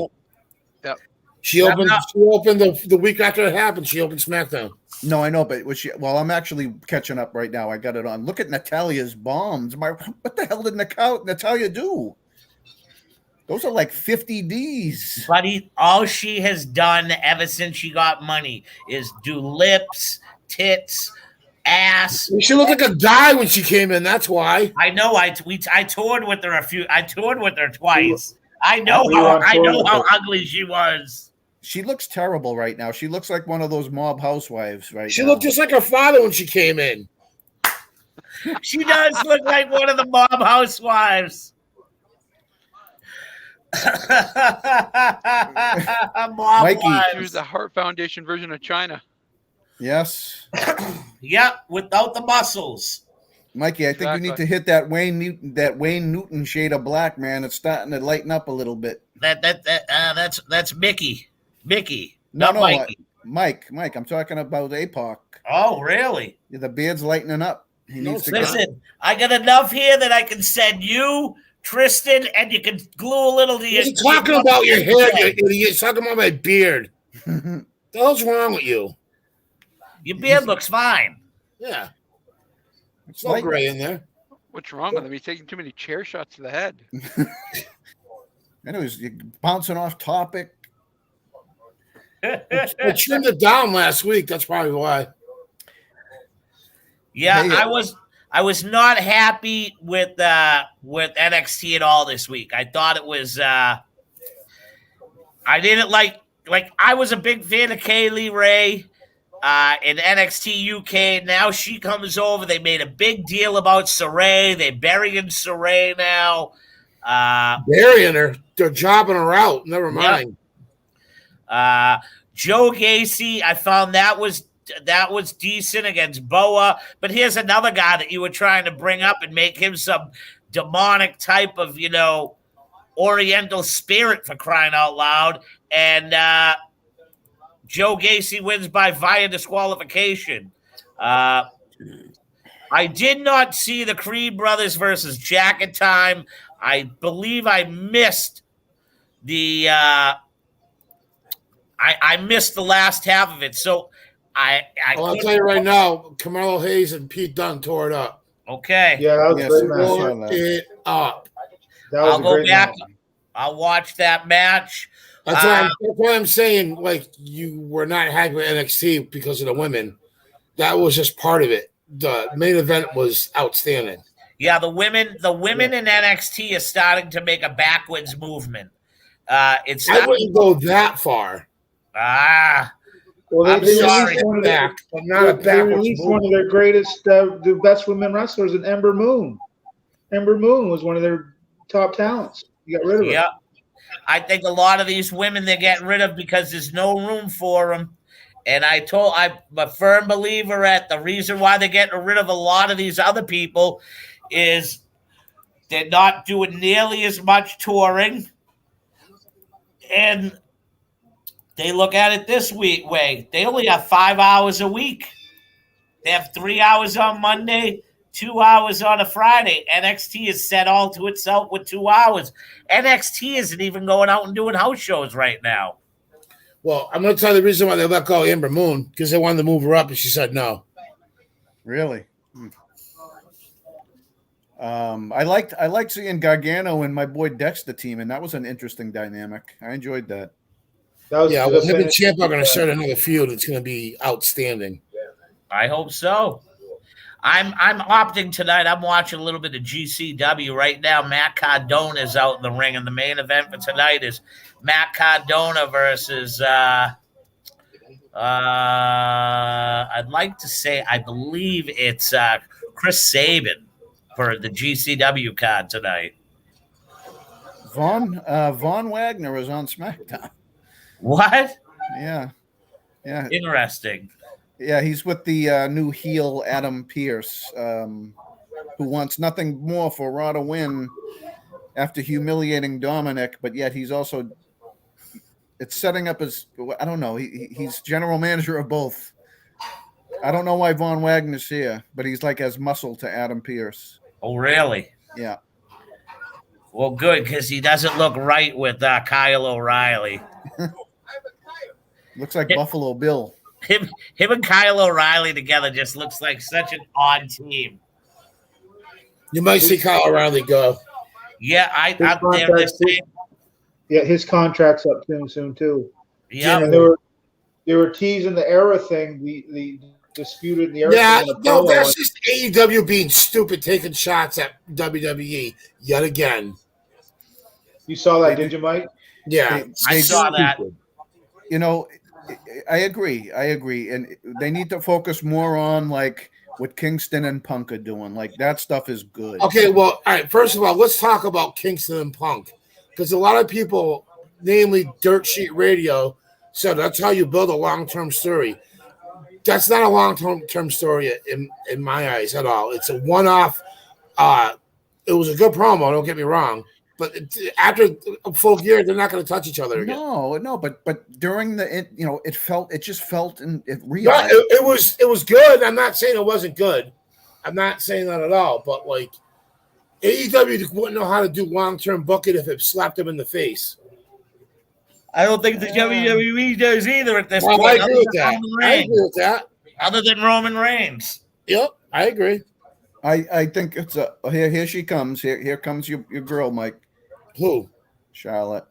Yep. She opened the week after it happened. She opened SmackDown. No, I know, but I'm actually catching up right now. I got it on. Look at Natalia's bombs. What the hell did Natalia do? Those are like 50 Ds. Buddy, all she has done ever since she got money is do lips, tits, ass. She looked like a guy when she came in. That's why. I know. I toured with her I toured with her twice. I know We were on I tour know with how her. ugly she was. She looks terrible right now. She looks like one of those mob housewives right She now. looked just like her father when she came in. She does look like one of the mob housewives. Mob Mikey. She was wives. the Heart Foundation version of China. Yes. Yep, without the muscles. Mikey, I think you need to hit that Wayne Newton shade of black, man. It's starting to lighten up a little bit. That's Mickey. Mickey, No, not no, Mikey. Mike, I'm talking about APOC. Oh, really? The beard's lightening up. He needs to Listen, I got enough here that I can send you, Tristan, and you can glue a little to your. He's talking about your hair. You're talking about my beard. What the hell's wrong with you? Your beard looks fine. Yeah. It's no gray in there. What's wrong with him? He's taking too many chair shots to the head. Anyways, you're bouncing off topic. I trimmed it down last week. That's probably why. Yeah, Hey, I was not happy with NXT at all this week. I thought it was I didn't like I was a big fan of Kaylee Ray in NXT UK. Now she comes over. They made a big deal about Saray. They're burying Saray now. Burying her. They're jobbing her out. Never mind. Joe Gacy, I found that was decent against Boa. But here's another guy that you were trying to bring up and make him some demonic type of, Oriental spirit, for crying out loud. And Joe Gacy wins via disqualification. I did not see the Creed brothers versus Jacket Time. I believe I missed the I missed the last half of it. So I'll tell you right now, Carmelo Hayes and Pete Dunne tore it up. Okay. Yeah, that was a great match. Tore it up. That was I'll a go great back. match. I'll watch that match. That's why I'm saying, like, you were not happy with NXT because of the women. That was just part of it. The main event was outstanding. Yeah, the women in NXT is starting to make a backwards movement. I wouldn't go that far. Well, I'm they sorry. released one of Back, but not a they backwards released movement. one of their greatest, the best women wrestlers in Ember Moon. Ember Moon was one of their top talents. You got rid of her. Yeah. I think a lot of these women they're getting rid of because there's no room for them. And I'm a firm believer at the reason why they're getting rid of a lot of these other people is they're not doing nearly as much touring. And they look at it this way. They only have 5 hours a week. They have 3 hours on Monday, 2 hours on a Friday. NXT is set all to itself with 2 hours. NXT isn't even going out and doing house shows right now. Well, I'm going to tell you the reason why they let go of Amber Moon, because they wanted to move her up, and she said no. Really? I liked seeing Gargano and my boy Dexter team, and that was an interesting dynamic. I enjoyed that. That was Yeah, the well, him and finish. Champ are going to start another feud. It's going to be outstanding. I hope so. I'm opting tonight. I'm watching a little bit of GCW right now. Matt Cardona is out in the ring, and the main event for tonight is Matt Cardona versus I'd like to say I believe it's Chris Sabin for the GCW card tonight. Von Wagner is on SmackDown. What? Yeah. Interesting. Yeah, he's with the new heel Adam Pearce, who wants nothing more for Raw to win after humiliating Dominic, but yet he's also it's setting up as I don't know. He's general manager of both. I don't know why Von Wagner's here, but he's like as muscle to Adam Pearce. Oh, really? Yeah. Well, good, because he doesn't look right with Kyle O'Reilly. Looks like Buffalo Bill. Him and Kyle O'Reilly together just looks like such an odd team. You might see Kyle O'Reilly go. Yeah, they're saying Yeah, his contract's up soon too. Yep. And they were teasing the era thing, the disputed the era Yeah, thing in no, Apollo. that's just AEW being stupid, taking shots at WWE yet again. You saw that, did you, Mike? Yeah, I saw that. You know, I agree, and they need to focus more on like what Kingston and Punk are doing. Like that stuff is good. Okay, well, all right. First of all, let's talk about Kingston and Punk, because a lot of people, namely Dirt Sheet Radio, said that's how you build a long-term story. That's not a long-term story in my eyes at all. It's a one-off. It was a good promo. Don't get me wrong, but after a full year, they're not going to touch each other again. No, but during it just felt real. No, it was good. I'm not saying it wasn't good. I'm not saying that at all. But like AEW wouldn't know how to do long-term booking if it slapped them in the face. I don't think the WWE does either at this Well, point. I agree with that. Other than Roman Reigns. Yep, I agree. I think it's here she comes. Here comes your girl, Mike. Who? Charlotte.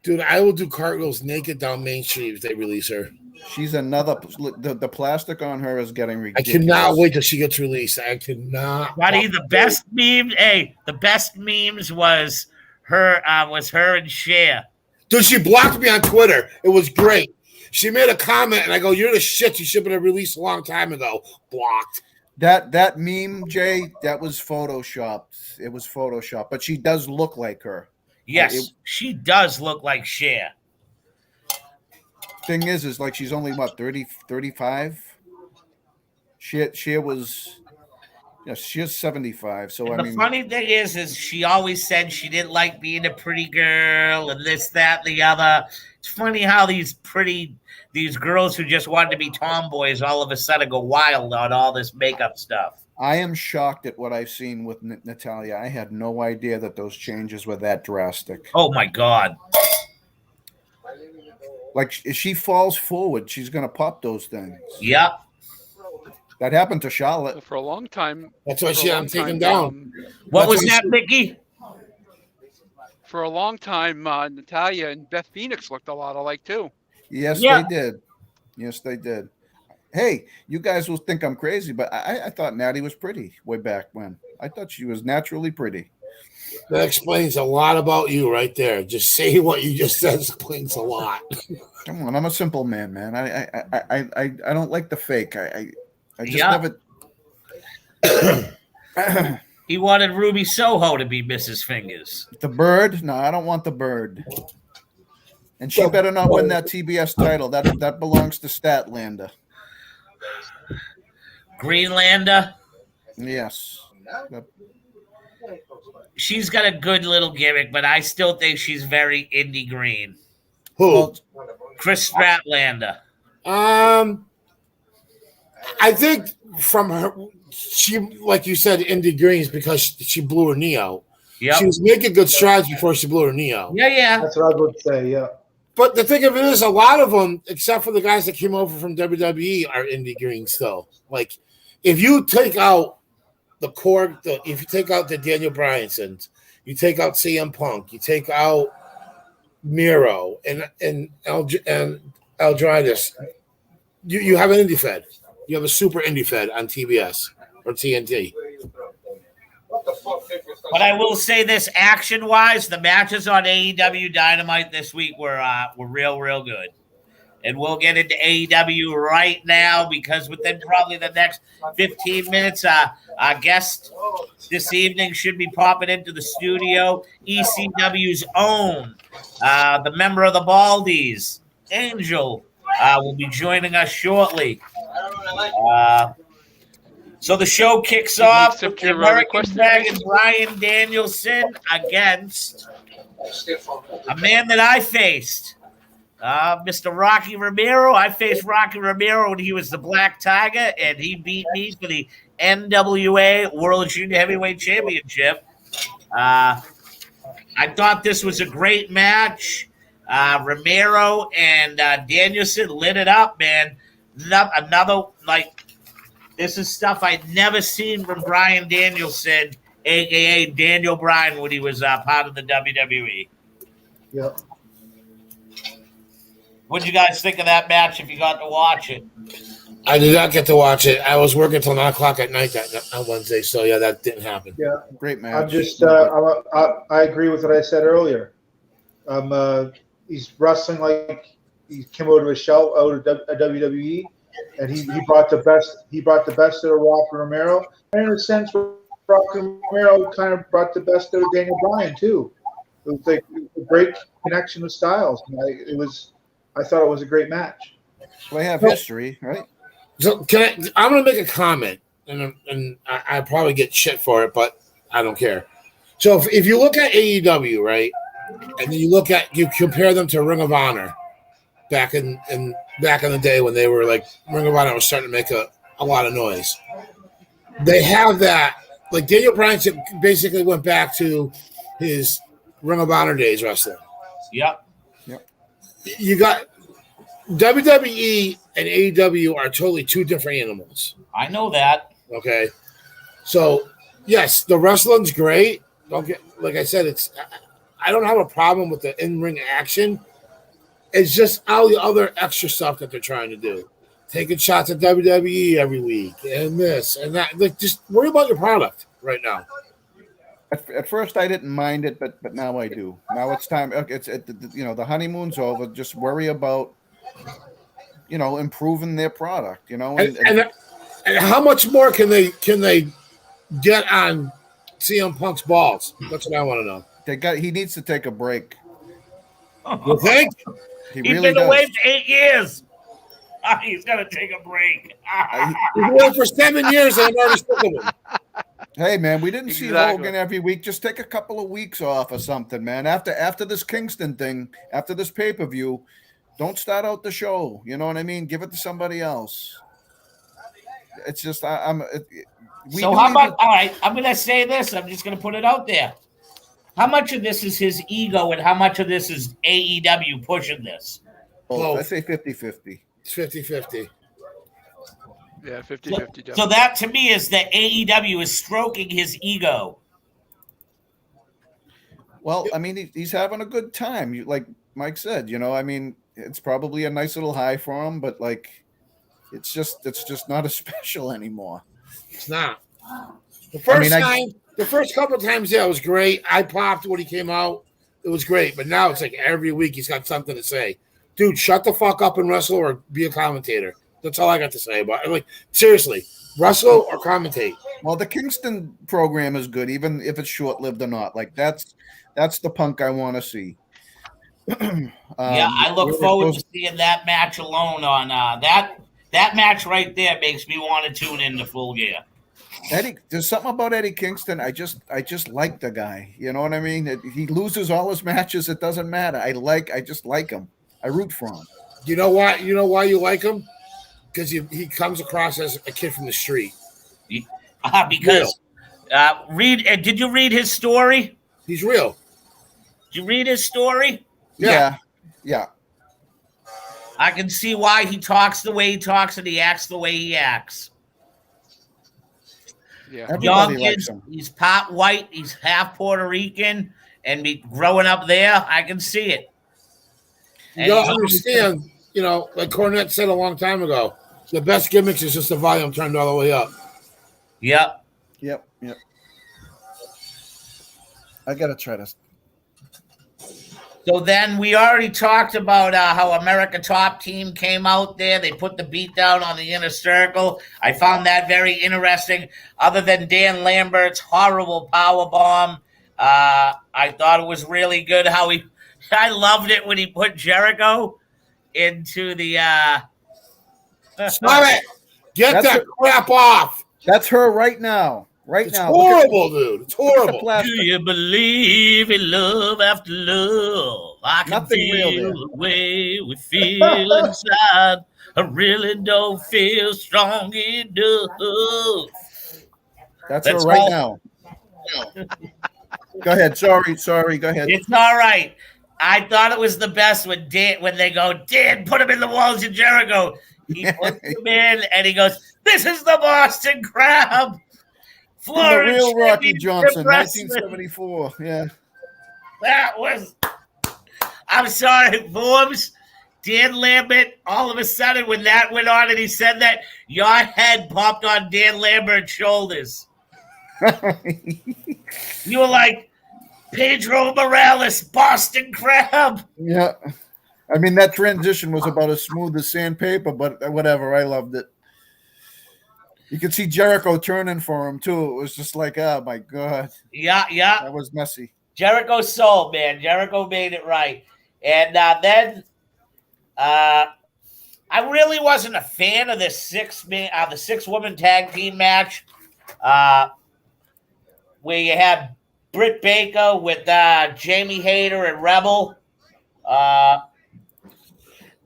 Dude, I will do cartwheels naked down Main Street if they release her. She's another. The plastic on her is getting ridiculous. I cannot wait till she gets released. I cannot. Buddy, the best memes. Hey, the best memes was her and Cher. Dude, she blocked me on Twitter. It was great. She made a comment, and I go, "You're the shit. You should have been released a long time ago." Blocked. That meme, Jay, that was photoshopped. It was photoshopped, but she does look like her. Yes, she does look like Cher. Thing is like she's only what 30, 35. Cher was, she's 75. So And the funny thing is she always said she didn't like being a pretty girl and this, that, and the other. It's funny how these girls who just wanted to be tomboys all of a sudden go wild on all this makeup stuff. I am shocked at what I've seen with Natalya. I had no idea that those changes were that drastic. Oh my God. Like if she falls forward, she's going to pop those things. Yep. That happened to Charlotte. For a long time. That's why she had him taken down. What was that, Mickey? For a long time, Natalya and Beth Phoenix looked a lot alike too. Yes, they did. Yes, they did. Hey, you guys will think I'm crazy, but I thought Natty was pretty way back when. I thought she was naturally pretty. That explains a lot about you right there. Just saying what you just said explains a lot. Come on, I'm a simple man. I don't like the fake. I just never. He wanted Ruby Soho to be Mrs. Fingers. The bird? No, I don't want the bird. And she better not win that TBS title. That belongs to Statlander. Greenlander? Yes. She's got a good little gimmick, but I still think she's very indie green. Who? Chris Statlander. I think from her, she, like you said, indie greens because she blew her knee out. Yep. She was making good strides before she blew her knee out. Yeah. That's what I would say, yeah. But the thing of it is, a lot of them, except for the guys that came over from WWE, are indie greens still. Like, if you take out if you take out the Daniel Bryansons, you take out CM Punk, you take out Miro and Eldridis, you have an indie fed. You have a super indie fed on TBS or TNT. But I will say this, action-wise, the matches on AEW Dynamite this week were real good. And we'll get into AEW right now because within probably the next 15 minutes, our guest this evening should be popping into the studio. ECW's own, the member of the Baldies, Angel, will be joining us shortly. So the show kicks off with the American Dragon Bryan Danielson against a man that I faced. Mr. Rocky Romero. I faced Rocky Romero when he was the Black Tiger, and he beat me for the NWA World Junior Heavyweight Championship. I thought this was a great match. Romero and Danielson lit it up, man. Another, this is stuff I'd never seen from Bryan Danielson, a.k.a. Daniel Bryan, when he was part of the WWE. Yeah. What'd you guys think of that match if you got to watch it? I did not get to watch it. I was working till 9:00 at night on Wednesday, so yeah, that didn't happen. Yeah. Great match. I'm just I agree with what I said earlier. He's wrestling like he came out of his shell out of WWE, and he brought the best. He brought the best out of Rock and Romero, and in a sense, Rock and Romero kind of brought the best out of Daniel Bryan too. It was like a great connection of styles. I thought it was a great match. So they have history, right? So I'm going to make a comment, and I probably get shit for it, but I don't care. So if you look at AEW, right, and you compare them to Ring of Honor back in the day when they were like Ring of Honor was starting to make a lot of noise. They have that, like Daniel Bryan basically went back to his Ring of Honor days wrestling. Yep. You got WWE and AEW are totally two different animals. I know that. Okay. So, yes, the wrestling's great. Like I said, I don't have a problem with the in-ring action. It's just all the other extra stuff that they're trying to do. Taking shots at WWE every week and this and that. Like, just worry about your product right now. At first, I didn't mind it, but now I do. Now it's time. The honeymoon's over. Just worry about, improving their product. And how much more can they get on CM Punk's balls? That's what I want to know. He needs to take a break. You think? He's been away for 8 years. He's got to take a break. He's away for 7 years, and I'm already sick of him. Hey, man, we didn't see Hogan every week. Just take a couple of weeks off or something, man. After this Kingston thing, after this pay-per-view, don't start out the show. You know what I mean? Give it to somebody else. It's just all right, I'm going to say this. I'm just going to put it out there. How much of this is his ego and how much of this is AEW pushing this? Oh, I say 50-50. It's 50-50. Yeah, 50-50. So that to me is that AEW is stroking his ego. Well, I mean, he's having a good time. Like Mike said, it's probably a nice little high for him, but like, it's just not as special anymore. It's not. The first couple of times, yeah, it was great. I popped when he came out. It was great. But now it's like every week he's got something to say. Dude, shut the fuck up and wrestle or be a commentator. That's all I got to say about it. Like, seriously, wrestle or commentate. Well, the Kingston program is good, even if it's short-lived or not. Like, that's the Punk I want to see. I look forward to seeing that match alone on that match right there makes me want to tune in to Full Gear. Eddie, there's something about Eddie Kingston. I just like the guy. You know what I mean? He loses all his matches. It doesn't matter. I just like him. I root for him. You know why? You know why you like him? Because he comes across as a kid from the street. Because did you read his story? He's real. Did you read his story? Yeah. I can see why he talks the way he talks and he acts the way he acts. Yeah. Young kids, he's part white, he's half Puerto Rican, and growing up there, I can see it. You don't understand, like Cornette said a long time ago, the best gimmicks is just the volume turned all the way up. Yep. I got to try this. So then we already talked about how America Top Team came out there. They put the beat down on the Inner Circle. I found that very interesting. Other than Dan Lambert's horrible powerbomb, I thought it was really good how I loved it when he put Jericho into the Stop it! Get that crap off! That's her right now. It's horrible, dude. It's horrible. Do you believe in love after love? I can feel the way we feel inside. I really don't feel strong enough. That's her right now. Go ahead. Sorry. Go ahead. It's all right. I thought it was the best when they go, Dan, put him in the walls of Jericho. He puts him in and he goes, this is the Boston Crab. The real Rocky Johnson, 1974. Yeah. That was I'm sorry, Forbes. Dan Lambert, all of a sudden, when that went on and he said that, your head popped on Dan Lambert's shoulders. You were like, Pedro Morales, Boston Crab. Yeah. I mean, that transition was about as smooth as sandpaper, but whatever. I loved it. You could see Jericho turning for him, too. It was just like, oh, my God. Yeah. That was messy. Jericho sold, man. Jericho made it right. And then I really wasn't a fan of this the 6-woman tag team match where you had Britt Baker with Jamie Hayter and Rebel.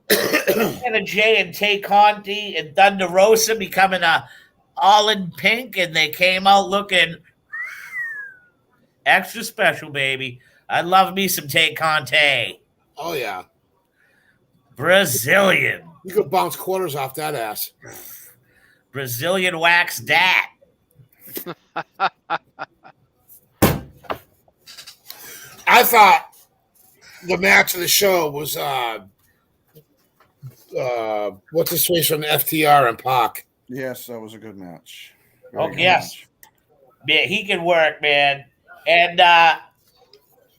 Anna Jay and Tay Conti and Thunder Rosa becoming all in pink, and they came out looking extra special, baby. I love me some Tay Conti. Oh yeah, Brazilian. you could bounce quarters off that ass. Brazilian wax dat. I thought the match of the show was what's his face from FTR and Pac. Yes, that was a good match. Oh, yes. Man, he can work, man. And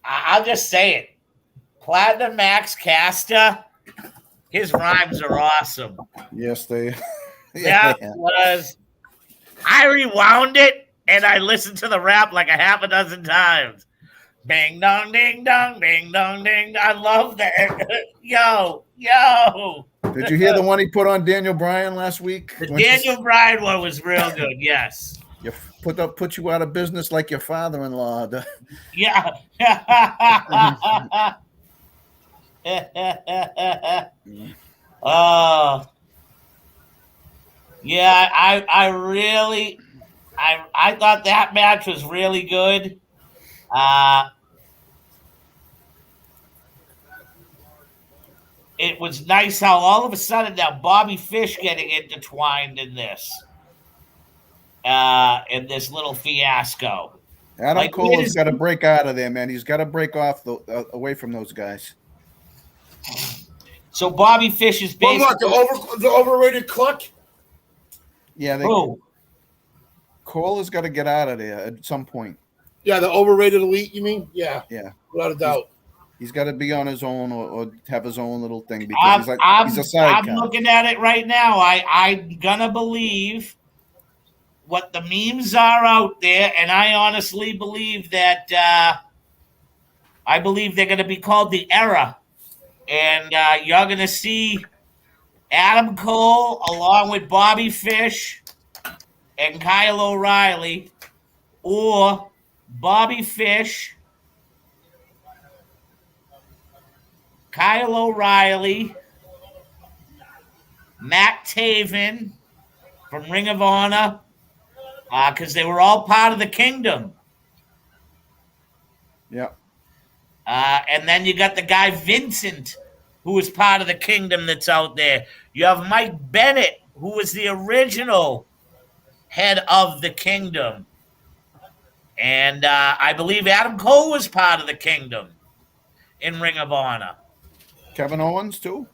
I'll just say it. Platinum Max Caster, his rhymes are awesome. Yes, they. That was. I rewound it and I listened to the rap like a half a dozen times. Bing dong, ding dong, ding dong, ding. I love that. Yo. Did you hear the one he put on Daniel Bryan last week? The Daniel Bryan one was real good. Yes. You put you out of business like your father-in-law. Yeah. Yeah, I thought that match was really good. It was nice how all of a sudden now Bobby Fish getting intertwined in this little fiasco. Adam Cole has got to break out of there, man. He's got to break off away from those guys. So Bobby Fish is basically the overrated cluck. Yeah, Cole has got to get out of there at some point. Yeah, the overrated elite. You mean? Yeah, without a doubt. He's got to be on his own or have his own little thing because he's a sidekick. I'm looking at it right now. I'm gonna believe what the memes are out there, and I honestly believe that I believe they're going to be called the Era, and you're going to see Adam Cole along with Bobby Fish and Kyle O'Reilly, or Bobby Fish, Kyle O'Reilly, Matt Taven from Ring of Honor, because they were all part of the Kingdom. Yeah. And then you got the guy Vincent, who was part of the Kingdom that's out there. You have Mike Bennett, who was the original head of the Kingdom. And I believe Adam Cole was part of the Kingdom in Ring of Honor. Kevin Owens, too?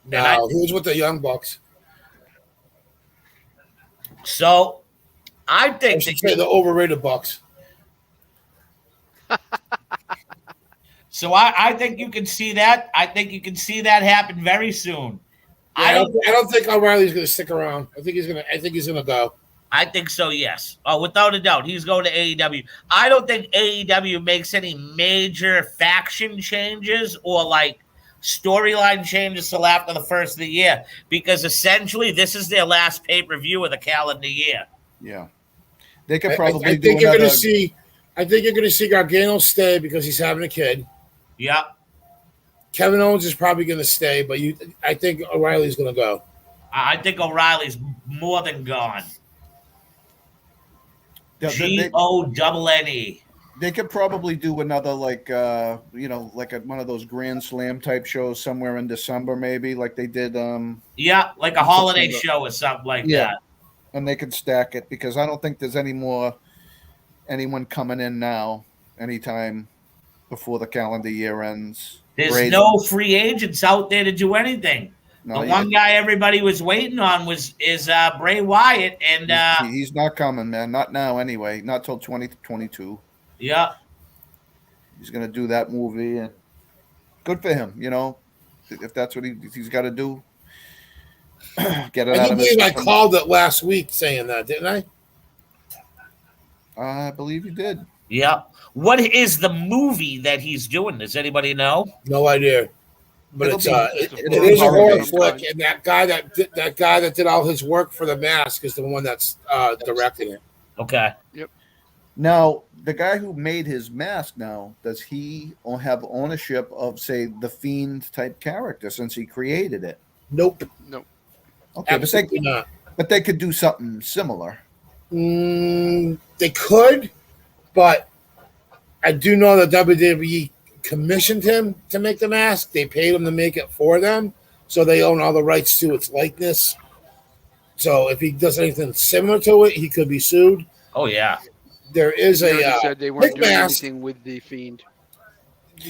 No, he was with the Young Bucks. So, I think the overrated Bucks. So I think you can see that. I think you can see that happen very soon. Yeah, I don't think O'Reilly's going to stick around. I think he's going to go. I think so, yes. Oh, without a doubt. He's going to AEW. I don't think AEW makes any major faction changes or like storyline changes till after the first of the year, because essentially this is their last pay-per-view of the calendar year. Yeah. They could probably I think you're going to see Gargano stay because he's having a kid. Yeah. Kevin Owens is probably going to stay, but I think O'Reilly's going to go. I think O'Reilly's more than gone. GONNE. They could probably do another like one of those Grand Slam type shows somewhere in December, maybe like they did. Like a holiday show or something like that. And they could stack it because I don't think there's anyone coming in now anytime before the calendar year ends. There's Crazy. no free agents out there to do anything. No, The one guy everybody was waiting on is Bray Wyatt, and he's not coming, man. Not now, anyway. Not till 2022. yeah, He's gonna do that movie, and good for him. You know, if that's what he's got to do, get it I out do of his believe I system. called it last week saying that, didn't I? I believe you did. yeah. What is the movie that he's doing? Does anybody know? No idea. But It'll it's be- it it'll is be a horror horror-based. flick, and that guy that did all his work for The Mask is the one that's directing it. Okay. Now, the guy who made his mask now, does he have ownership of, say, the Fiend type character since he created it? Nope, No. Okay, absolutely not. but they could do something similar. They could, but I do know that WWE commissioned him to make the mask. They paid him to make it for them, so they own all the rights to its likeness. So if he does anything similar to it, he could be sued. Oh yeah. There is They already a said they weren't pig doing mask. anything with the Fiend.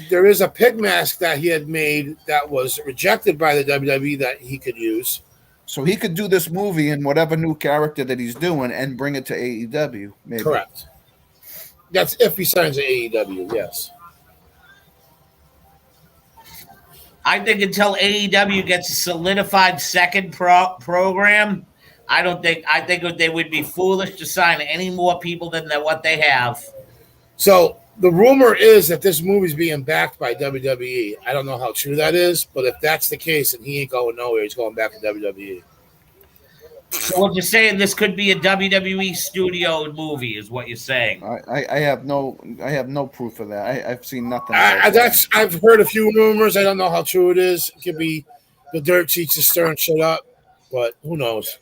There is a pig mask that he had made that was rejected by the WWE that he could use. So he could do this movie in whatever new character that he's doing and bring it to AEW. Maybe. Correct. That's if he signs to AEW. Yes. I think until AEW gets a solidified second program, I think they would be foolish to sign any more people than what they have. So the rumor is that this movie's being backed by WWE. I don't know how true that is, but if that's the case, then he ain't going nowhere. He's going back to WWE. So what you're saying, this could be a WWE studio movie, is what you're saying. I have no proof of that. I've seen nothing. about that. I've heard a few rumors. I don't know how true it is. It could be the dirt sheets is stirring shit up, but who knows?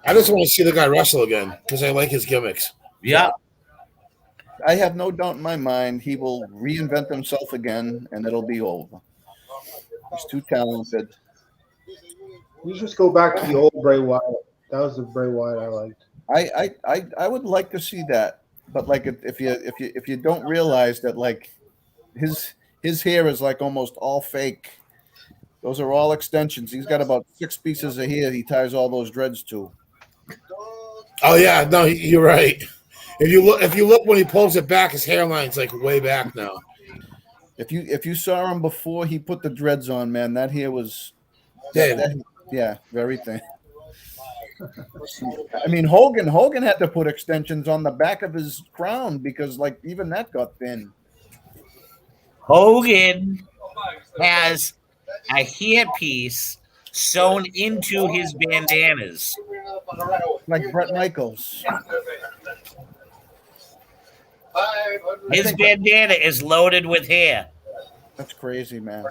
I just want to see the guy wrestle again because I like his gimmicks. Yeah. I have no doubt in my mind he will reinvent himself again, and it'll be over. He's too talented. You just go back to the old Bray Wyatt. That was the Bray Wyatt I liked. I would like to see that, but like if you don't realize that like his hair is like almost all fake. Those are all extensions. He's got about 6 pieces of hair he ties all those dreads to. Oh yeah, no, you're right. If you look when he pulls it back, his hairline's like way back now. If you saw him before he put the dreads on, man, that hair was Thin. yeah, very thin. I mean, Hogan had to put extensions on the back of his crown because like even that got thin. Hogan has a hairpiece sewn into his bandanas. Like Bret Michaels. His bandana is loaded with hair. That's crazy, man.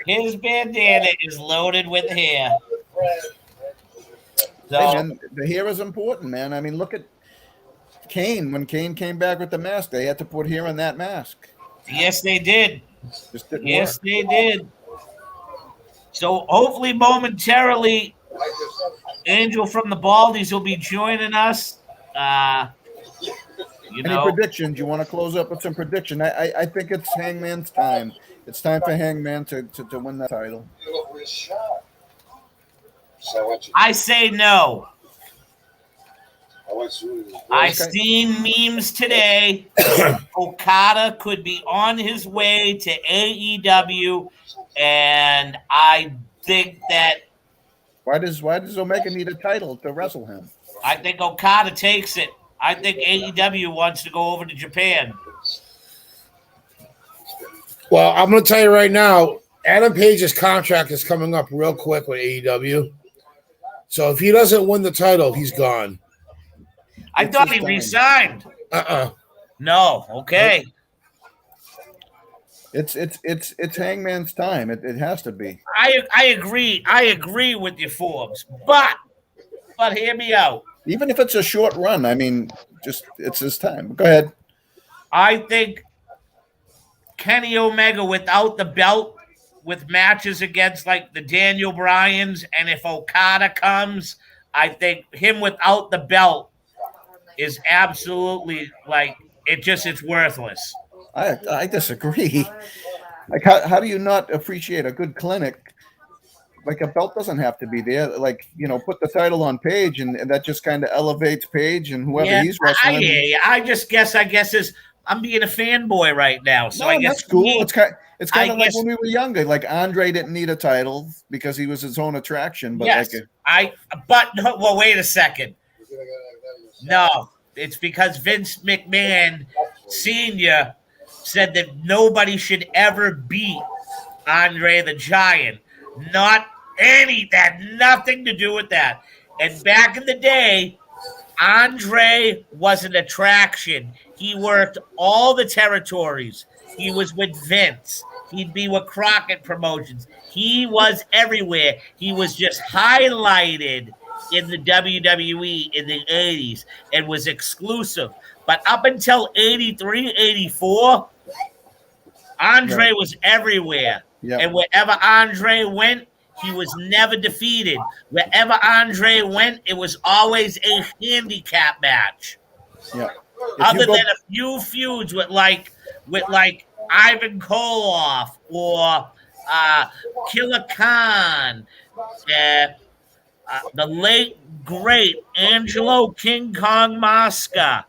His bandana is loaded with hair. So, Hey, man, the hair is important, man. I mean, look at Kane. When Kane came back with the mask, they had to put hair on that mask. yes, they did. Just didn't Yes, work. they did. So hopefully, momentarily, Angel from the Baldies will be joining us. Any predictions? You want to close up with some prediction? I think it's Hangman's time. It's time for Hangman to win that title. I say no. I seen memes today. Okada could be on his way to AEW, and I think that Why does Omega need a title to wrestle him? I think Okada takes it. I think AEW wants to go over to Japan. Well, I'm going to tell you right now, Adam Page's contract is coming up real quick with AEW. So if he doesn't win the title, he's gone. I thought he resigned. No, okay. It's Hangman's time. It has to be. I agree. I agree with you, Forbes. But hear me out. Even if it's a short run, I mean, just it's his time. Go ahead. I think Kenny Omega without the belt, with matches against like the Daniel Bryans, and if Okada comes, I think him without the belt is absolutely like it's worthless. I disagree. Like, how do you not appreciate a good clinic? Like, a belt doesn't have to be there. Like, put the title on Page, and that just kind of elevates Page and whoever Yeah, he's I wrestling. hear you. I guess is I'm being a fanboy right now. So No, I and guess that's cool. me, It's I kind of like guess when we were younger. Like, Andre didn't need a title because he was his own attraction. But yes. But no, well, wait a second. No, it's because Vince McMahon Sr. said that nobody should ever beat Andre the Giant. Not that had nothing to do with that. And back in the day, Andre was an attraction. He worked all the territories. He was with Vince. He'd be with Crockett Promotions. He was everywhere. He was just highlighted in the WWE in the 80s and was exclusive. But up until 83, 84, Andre Right. was everywhere. Yeah. And wherever Andre went, he was never defeated. Wherever Andre went, it was always a handicap match. Yeah. Other than a few feuds with like Ivan Koloff or Killer Khan, the late great Angelo King Kong Mosca.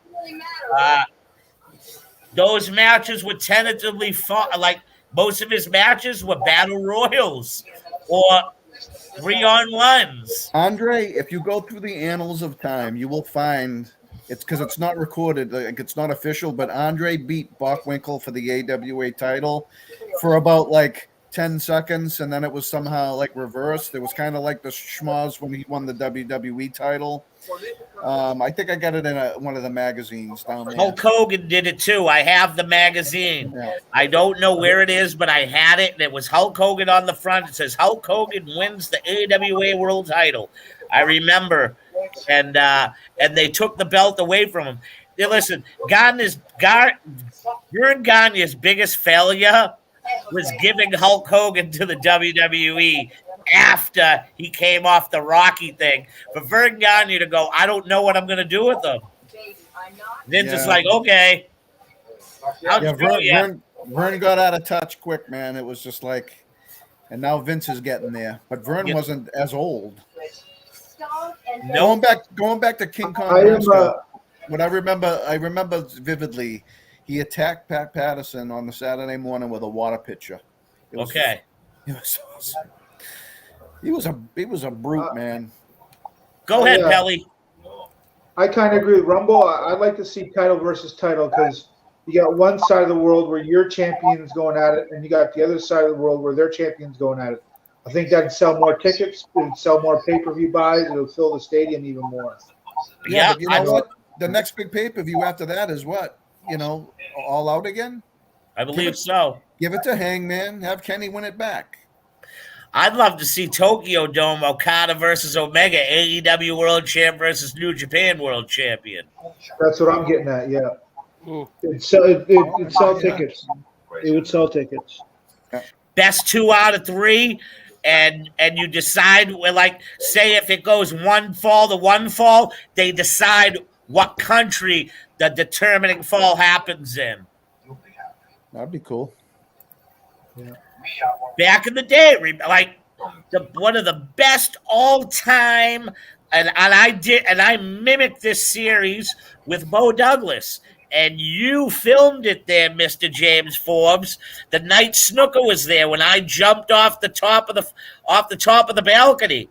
Those matches were tentatively fought. Like most of his matches were battle royals or 3-on-1s. Andre, if you go through the annals of time, you will find it's because it's not recorded, like it's not official, but Andre beat Bockwinkel for the AWA title for about like 10 seconds, and then it was somehow like reversed. It was kind of like the schmoz when he won the WWE title. I think I got it in one of the magazines down there. Hulk Hogan did it too. I have the magazine. Yeah. I don't know where it is, but I had it, and it was Hulk Hogan on the front. It says Hulk Hogan wins the AWA World Title. I remember, and they took the belt away from him. Now, listen, Vern Gagne's biggest failure was giving Hulk Hogan to the WWE after he came off the Rocky thing. For Vern Gagne to go, I don't know what I'm going to do with him. Vince is like, okay. Vern got out of touch quick, man. It was just like, and now Vince is getting there. But Vern wasn't as old. No. Going back to King Kong. What I remember vividly, he attacked Pat Patterson on the Saturday morning with a water pitcher. Okay. It was awesome. He was a brute, man. Go ahead, Pelly. I kind of agree with Rumble. I'd like to see title versus title because you got one side of the world where your champion's going at it, and you got the other side of the world where their champion's going at it. I think that'd sell more tickets, it'd sell more pay-per-view buys, it'll fill the stadium even more. Yeah, but you know what? The next big pay-per-view after that is what? All Out again? I believe so. Give it to Hangman. Have Kenny win it back. I'd love to see Tokyo Dome, Okada versus Omega, AEW World Champ versus New Japan World Champion. That's what I'm getting at, yeah. It'd sell tickets. It would sell tickets. Best 2 out of 3, and you decide, like, say if it goes one fall to one fall, they decide what country the determining fall happens in. That'd be cool. Yeah. Back in the day, like one of the best all time, and I mimicked this series with Bo Douglas, and you filmed it there, Mr. James Forbes. The night Snooker was there when I jumped off the top of the balcony,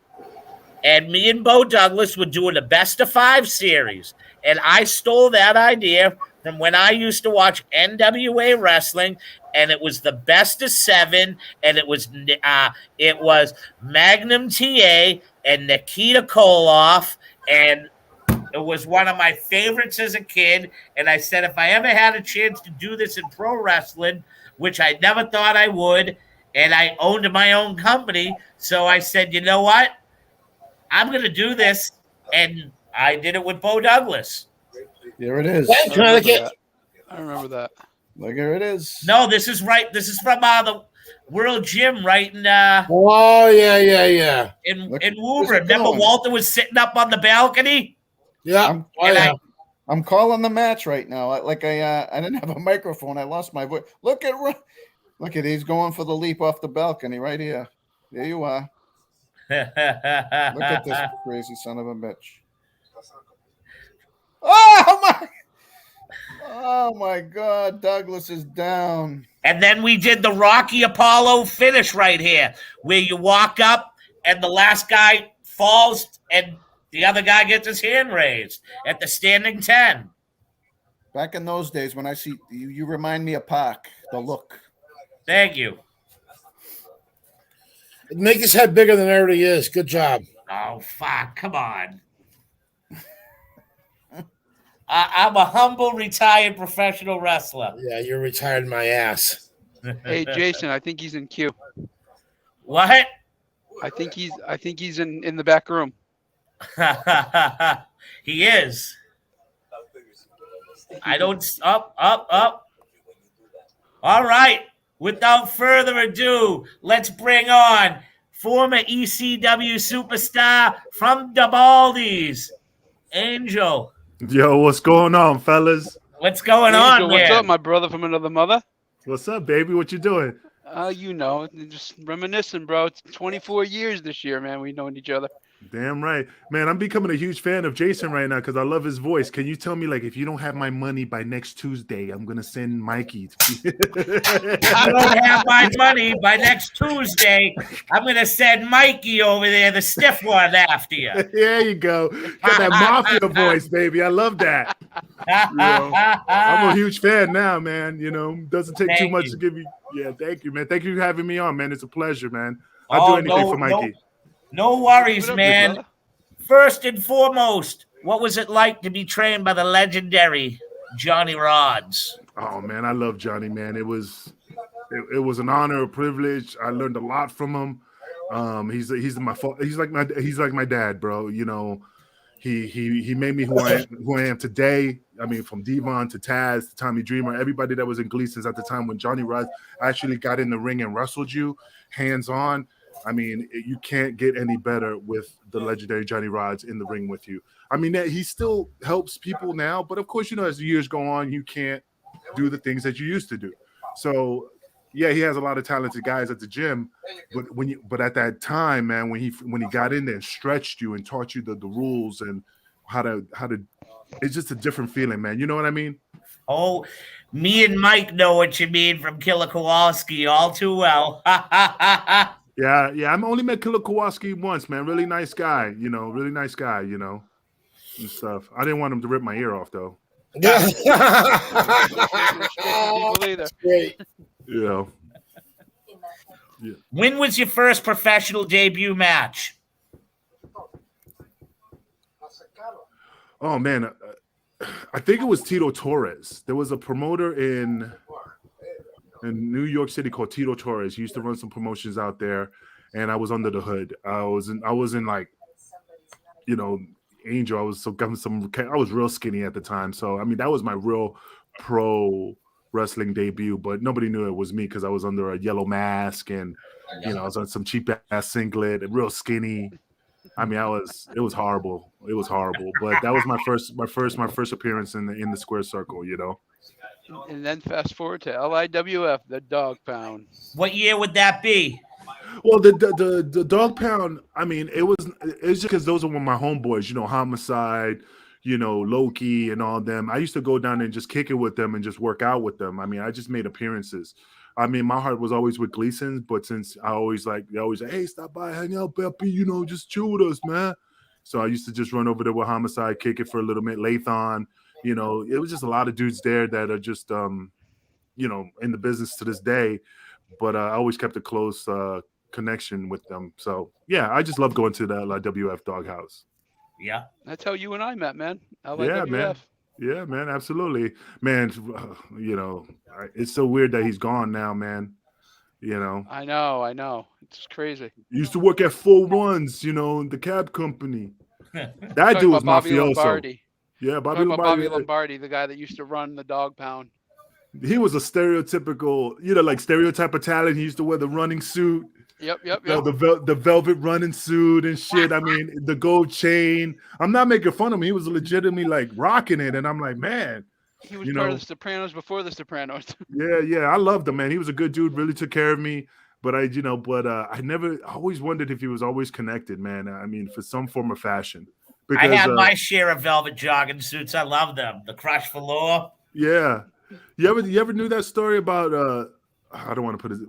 and me and Bo Douglas were doing a best of 5 series, and I stole that idea from when I used to watch NWA wrestling, and it was the best of 7, and it was Magnum TA and Nikita Koloff, and it was one of my favorites as a kid. And I said, if I ever had a chance to do this in pro wrestling, which I never thought I would, and I owned my own company, so I said, you know what? I'm going to do this, and I did it with Bo Douglas. Here it is. Connecticut. I remember that. Look, here it is. No, this is right. This is from World Gym right in Oh yeah. in Look, in where's Woburn. it Remember going? Walter was sitting up on the balcony? Yeah. I'm Oh And yeah. I'm calling the match right now. I didn't have a microphone. I lost my voice. Look at he's going for the leap off the balcony right here. There you are. Look at this crazy son of a bitch. Oh my! Oh my God! Douglas is down. And then we did the Rocky Apollo finish right here, where you walk up and the last guy falls and the other guy gets his hand raised at the standing 10. Back in those days, when I see you, you remind me of Pac. The look. Thank you. Make his head bigger than it already is. Good job. Oh, fuck. Come on. I'm a humble, retired professional wrestler. Yeah, you're retired my ass. Hey, Jason, I think he's in queue. What? I think he's in the back room. He is. I don't. Up. All right. Without further ado, let's bring on former ECW superstar from the Baldies, Angel. Yo, what's going on, fellas? What's going Angel, on, what's man? up, my brother from another mother? What's up, baby? What you doing? You know, just reminiscing, bro. It's 24 years this year, man. We've known each other. Damn right. Man, I'm becoming a huge fan of Jason right now because I love his voice. Can you tell me, like, if you don't have my money by next Tuesday, I'm going to send Mikey. If you don't have my money by next Tuesday, I'm going to send Mikey over there, the stiff one, after you. There you go. Got that mafia voice, baby. I love that. I'm a huge fan now, man. You know, doesn't take too Thank much you. to give you. Yeah, thank you, man. Thank you for having me on, man. It's a pleasure, man. I'll do anything for Mikey. No worries, What up, man. brother? First and foremost, what was it like to be trained by the legendary Johnny Rods? Oh man, I love Johnny, man. It was an honor, a privilege. I learned a lot from him. He's like my dad, bro. You know, he made me who I am today. I mean, from Devon to Taz to Tommy Dreamer, everybody that was in Gleason's at the time when Johnny Rods actually got in the ring and wrestled you hands on. I mean, you can't get any better with the legendary Johnny Rods in the ring with you. I mean, he still helps people now, but of course, you know, as the years go on, you can't do the things that you used to do. So, yeah, he has a lot of talented guys at the gym, but at that time, man, when he got in there and stretched you and taught you the rules and how to, it's just a different feeling, man. You know what I mean? Oh, me and Mike know what you mean from Killer Kowalski all too well. Yeah. I'm only met Killer Kowalski once, man. Really nice guy, you know, and stuff. I didn't want him to rip my ear off, though. Yeah. People either. Great. You know. When was your first professional debut match? Oh man, I think it was Tito Torres. There was a promoter in New York City called Tito Torres. He used to run some promotions out there, and I was under the hood. I was in like, you know, Angel. I was I was real skinny at the time. So I mean, that was my real pro wrestling debut. But nobody knew it was me because I was under a yellow mask and you know I was on some cheap ass singlet and real skinny. I mean, it was horrible. It was horrible. But that was my first appearance in the square circle. You know. And then fast forward to LIWF, the Dog Pound. What year would that be? Well, the Dog Pound. I mean, it's just because those are my homeboys. You know, Homicide. You know, Loki and all them. I used to go down and just kick it with them and just work out with them. I mean, I just made appearances. I mean, my heart was always with Gleason's, but since they always say, hey, stop by, hang out, Peppy, you know, just chill with us, man. So I used to just run over there with Homicide, kick it for a little bit. Lathon, you know, it was just a lot of dudes there that are just, you know, in the business to this day. But I always kept a close connection with them. So, yeah, I just love going to the LIWF Doghouse. Yeah. That's how you and I met, man. LIWF. Yeah, man. Yeah, man, absolutely. Man, you know, it's so weird that he's gone now, man. You know. I know. It's crazy. Used to work at 4-1s, you know, the cab company. That dude was Bobby mafioso. Lombardi. Yeah, Bobby Lombardi, the guy that used to run the Dog Pound. he was a stereotypical, like stereotype Italian. He used to wear the running suit. Yep. The velvet running suit and shit. I mean, the gold chain. I'm not making fun of him. He was legitimately like rocking it, and I'm like, man. He was part of the Sopranos before the Sopranos. Yeah. I loved him, man. He was a good dude. Really took care of me. But I always wondered if he was always connected, man. I mean, for some form of fashion. Because, I had my share of velvet jogging suits. I love them. The crushed velour. Yeah. You ever knew that story about I don't want to put his.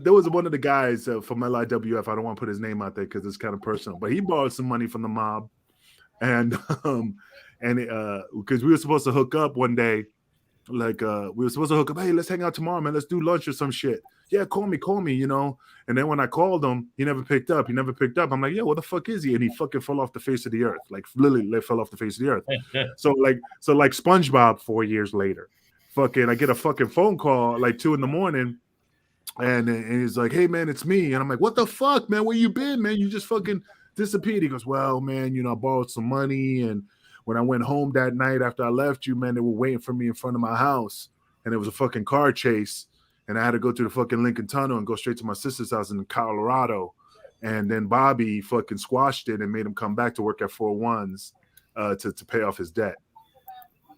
There was one of the guys from LIWF. I don't want to put his name out there because it's kind of personal. But he borrowed some money from the mob, and because we were supposed to hook up one day, like we were supposed to hook up. Hey, let's hang out tomorrow, man. Let's do lunch or some shit. Yeah, call me, And then when I called him, he never picked up. I'm like, yeah, what the fuck is he? And he fucking fell off the face of the earth, like literally fell off the face of the earth. so like SpongeBob 4 years later, fucking, I get a fucking phone call like 2 a.m. And he's like, hey, man, it's me. And I'm like, what the fuck, man? Where you been, man? You just fucking disappeared. He goes, well, man, I borrowed some money. And when I went home that night after I left you, man, they were waiting for me in front of my house. And it was a fucking car chase. And I had to go through the fucking Lincoln Tunnel and go straight to my sister's house in Colorado. And then Bobby fucking squashed it and made him come back to work at 4-1s to pay off his debt.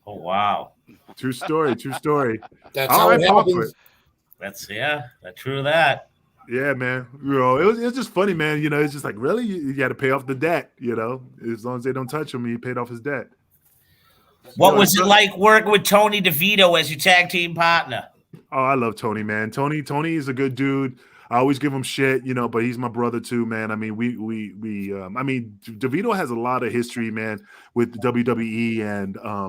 Oh, wow. True story. That's how it happens. That's true of that. Yeah, man. It was just funny, man. It's just like, really? You got to pay off the debt, as long as they don't touch him, he paid off his debt. What was it like working with Tony DeVito as your tag team partner? Oh, I love Tony, man. Tony is a good dude. I always give him shit, but he's my brother too, man. I mean, I mean, DeVito has a lot of history, man, with WWE and, I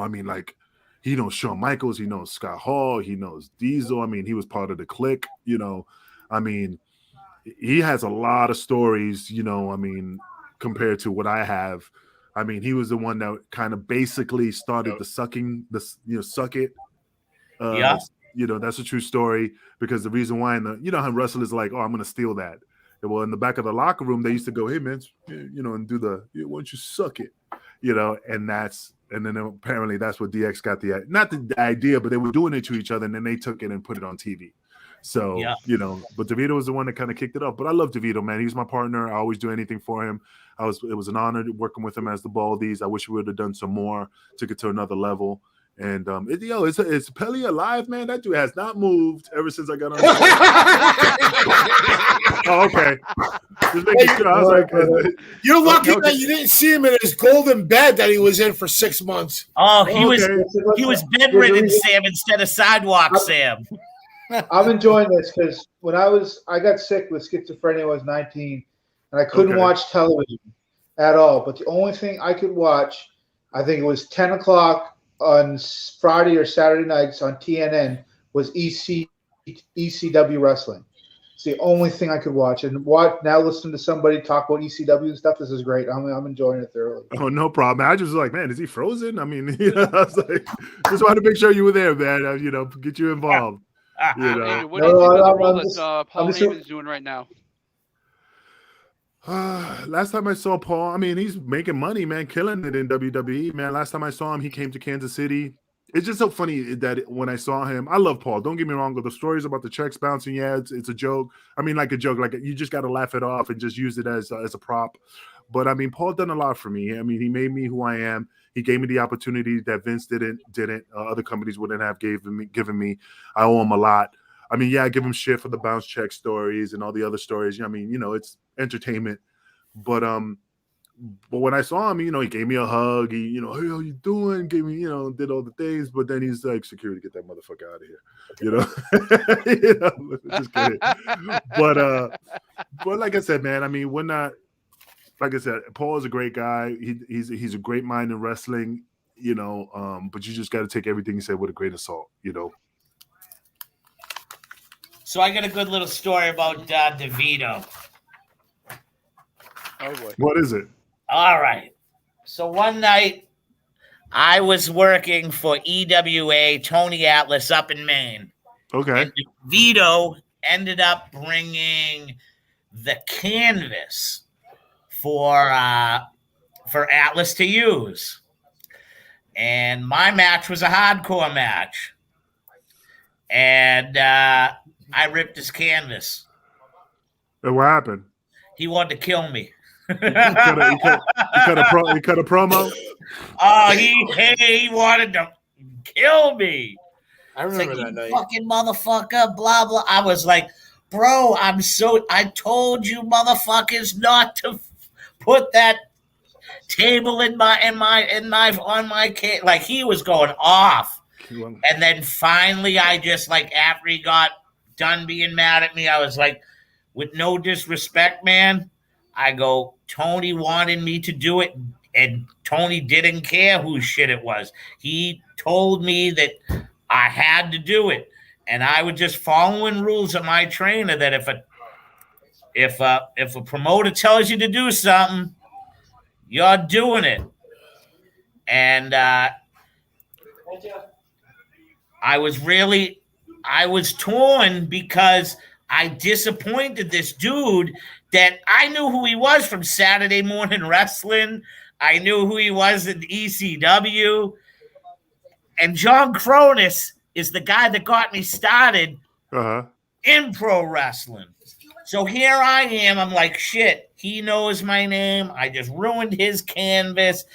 mean, like, he knows Shawn Michaels, he knows Scott Hall, he knows Diesel. I mean, he was part of the Clique, I mean, he has a lot of stories, I mean, compared to what I have. I mean, he was the one that kind of basically started the suck it. Yeah. That's a true story because the reason why, how wrestlers are like, oh, I'm going to steal that. Well, in the back of the locker room, they used to go, hey, man, and do the, why don't you suck it? And then apparently that's what DX got not the idea, but they were doing it to each other and then they took it and put it on TV. So, but DeVito was the one that kind of kicked it off. But I love DeVito, man. He's my partner. I always do anything for him. It was an honor working with him as the Baldies. I wish we would have done some more, took it to another level. And is Pelly alive, man? That dude has not moved ever since I got on. Oh, okay. Just making sure. I was like, you're lucky that you didn't see him in his golden bed that he was in for 6 months. Oh, he was bedridden, Sam, instead of sidewalk, Sam. I'm enjoying this because when I got sick with schizophrenia when I was 19, and I couldn't watch television at all. But the only thing I could watch, I think it was 10 o'clock on Friday or Saturday nights on TNN, was ECW wrestling. It's the only thing I could watch. And now listen to somebody talk about ECW and stuff. This is great. I'm enjoying it thoroughly. Oh, no problem. I just was like, man, is he frozen? I mean, I was like, just wanted to make sure you were there, man. Get you involved. Andrew, what do you think of the role that Paul Heyman's doing right now? Last time I saw Paul, I mean, he's making money, man, killing it in WWE, man. Last time I saw him, he came to Kansas City. It's just so funny that when I saw him, I love Paul. Don't get me wrong, but the stories about the checks bouncing, yeah, it's a joke. I mean, like a joke, like you just got to laugh it off and just use it as a prop. But I mean, Paul done a lot for me. I mean, he made me who I am. He gave me the opportunity that Vince didn't. Other companies wouldn't have given me. I owe him a lot. I mean, yeah, I give him shit for the bounce check stories and all the other stories. I mean, it's entertainment. But when I saw him, he gave me a hug. He, hey, how you doing? Gave me, did all the things. But then he's like, security, get that motherfucker out of here. Just kidding. But like I said, man, I mean, we're not. Like I said, Paul is a great guy. He's a great mind in wrestling. But you just got to take everything he said with a grain of salt. So I got a good little story about DeVito. Oh boy. What is it? All right. So one night I was working for EWA Tony Atlas up in Maine. Okay. And DeVito ended up bringing the canvas for Atlas to use. And my match was a hardcore match. and I ripped his canvas. And what happened? He wanted to kill me. He cut a promo. Oh, he wanted to kill me. I It's remember like, that night. you fucking motherfucker, blah blah. I was like, bro, I told you motherfuckers not to put that table on my cake. Like, he was going off. And then finally, I just, like, after he got done being mad at me, I was like, with no disrespect, man, I go, Tony wanted me to do it, and Tony didn't care whose shit it was. He told me that I had to do it, and I was just following rules of my trainer that if a promoter tells you to do something, you're doing it. And I was torn because I disappointed this dude that I knew who he was from Saturday Morning Wrestling. I knew who he was in ECW. And John Cronus is the guy that got me started in pro wrestling. So here I am. I'm like, shit, he knows my name. I just ruined his canvas.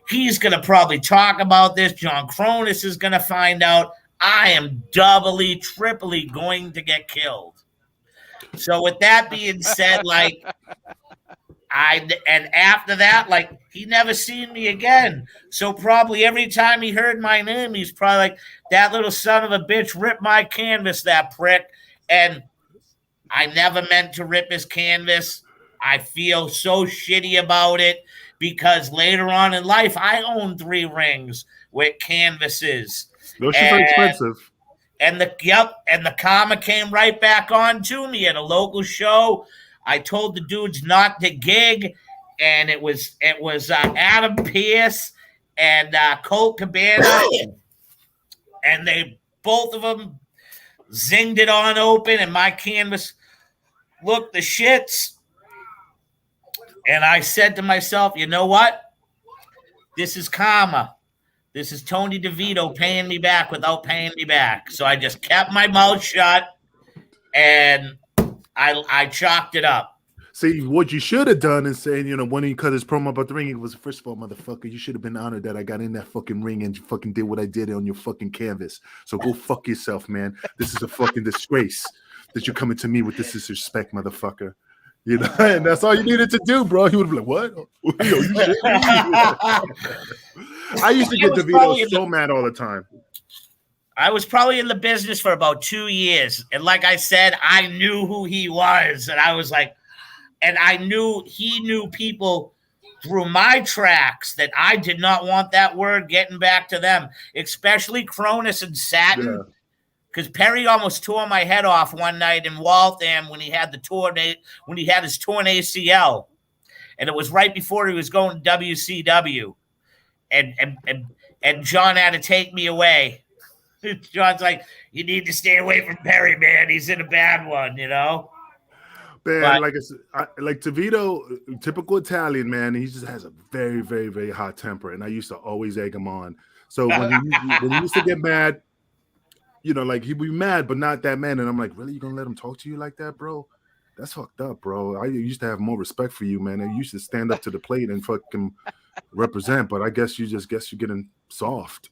He's going to probably talk about this. John Cronus is going to find out. I am doubly, triply going to get killed. So with that being said, like, and after that, like, he never seen me again. So probably every time he heard my name, he's probably like, that little son of a bitch ripped my canvas, that prick. And I never meant to rip his canvas. I feel so shitty about it because later on in life, I owned 3 rings with canvases. Those shit are expensive. And the karma came right back on to me at a local show. I told the dudes not to gig, and it was Adam Pearce and Colt Cabana, and they both of them zinged it on open, and my canvas looked the shits. And I said to myself, you know what? This is karma. This is Tony DeVito paying me back without paying me back. So I just kept my mouth shut, and I chalked it up. See, what you should have done is saying, when he cut his promo about the ring, it was, first of all, motherfucker, you should have been honored that I got in that fucking ring and you fucking did what I did on your fucking canvas. So go fuck yourself, man. This is a fucking disgrace that you're coming to me with this disrespect, motherfucker. And that's all you needed to do, bro. He would have been like, what? You shit? I used to get DeVito so mad all the time. I was probably in the business for about 2 years. And like I said, I knew who he was. And I was like, and I knew he knew people through my tracks that I did not want that word getting back to them, especially Cronus and Satin. Because Perry almost tore my head off one night in Waltham when he had his torn ACL. And it was right before he was going to WCW. And John had to take me away. John's like, you need to stay away from Perry, man. He's in a bad one, Man, like I said, like DeVito, typical Italian, man, he just has a very, very, very hot temper. And I used to always egg him on. So when he used to get mad, like he'd be mad, but not that mad. And I'm like, really? You gonna let him talk to you like that, bro? That's fucked up, bro. I used to have more respect for you, man. I used to stand up to the plate and fucking represent, but I guess you're getting soft.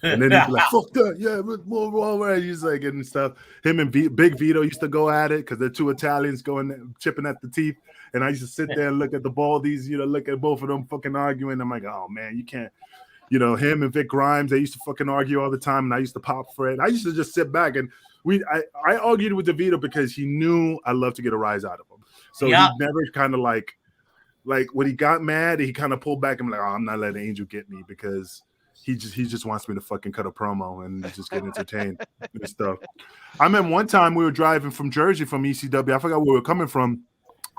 And then he'd be like, fuck that, yeah, all right. He's like, and stuff. Him and Big Vito used to go at it because they're 2 Italians chipping at the teeth. And I used to sit there and look at the Baldies, look at both of them fucking arguing. I'm like, oh man, you can't. Him and Vic Grimes, they used to fucking argue all the time, and I used to pop for it. I used to just sit back and I argued with DeVito because he knew I loved to get a rise out of him. So he never kind of like when he got mad, he kind of pulled back and like, oh, I'm not letting Angel get me because he just wants me to fucking cut a promo and just get entertained and stuff. I remember one time we were driving from Jersey from ECW. I forgot where we were coming from.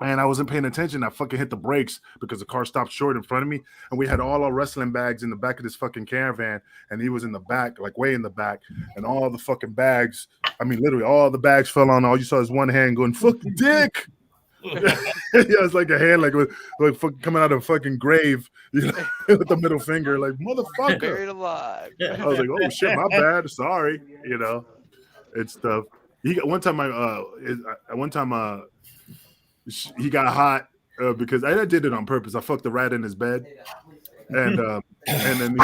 And I wasn't paying attention. I fucking hit the brakes because the car stopped short in front of me. And we had all our wrestling bags in the back of this fucking caravan. And he was in the back, like way in the back. And all the fucking bags, I mean, literally all the bags fell on. All you saw is one hand going, fucking dick. Yeah, it's like a hand, like fucking coming out of a fucking grave, with the middle finger, like, motherfucker. Buried alive. I was like, oh shit, my bad. Sorry, and stuff. He got one time. He got hot because I did it on purpose. I fucked the rat in his bed, and then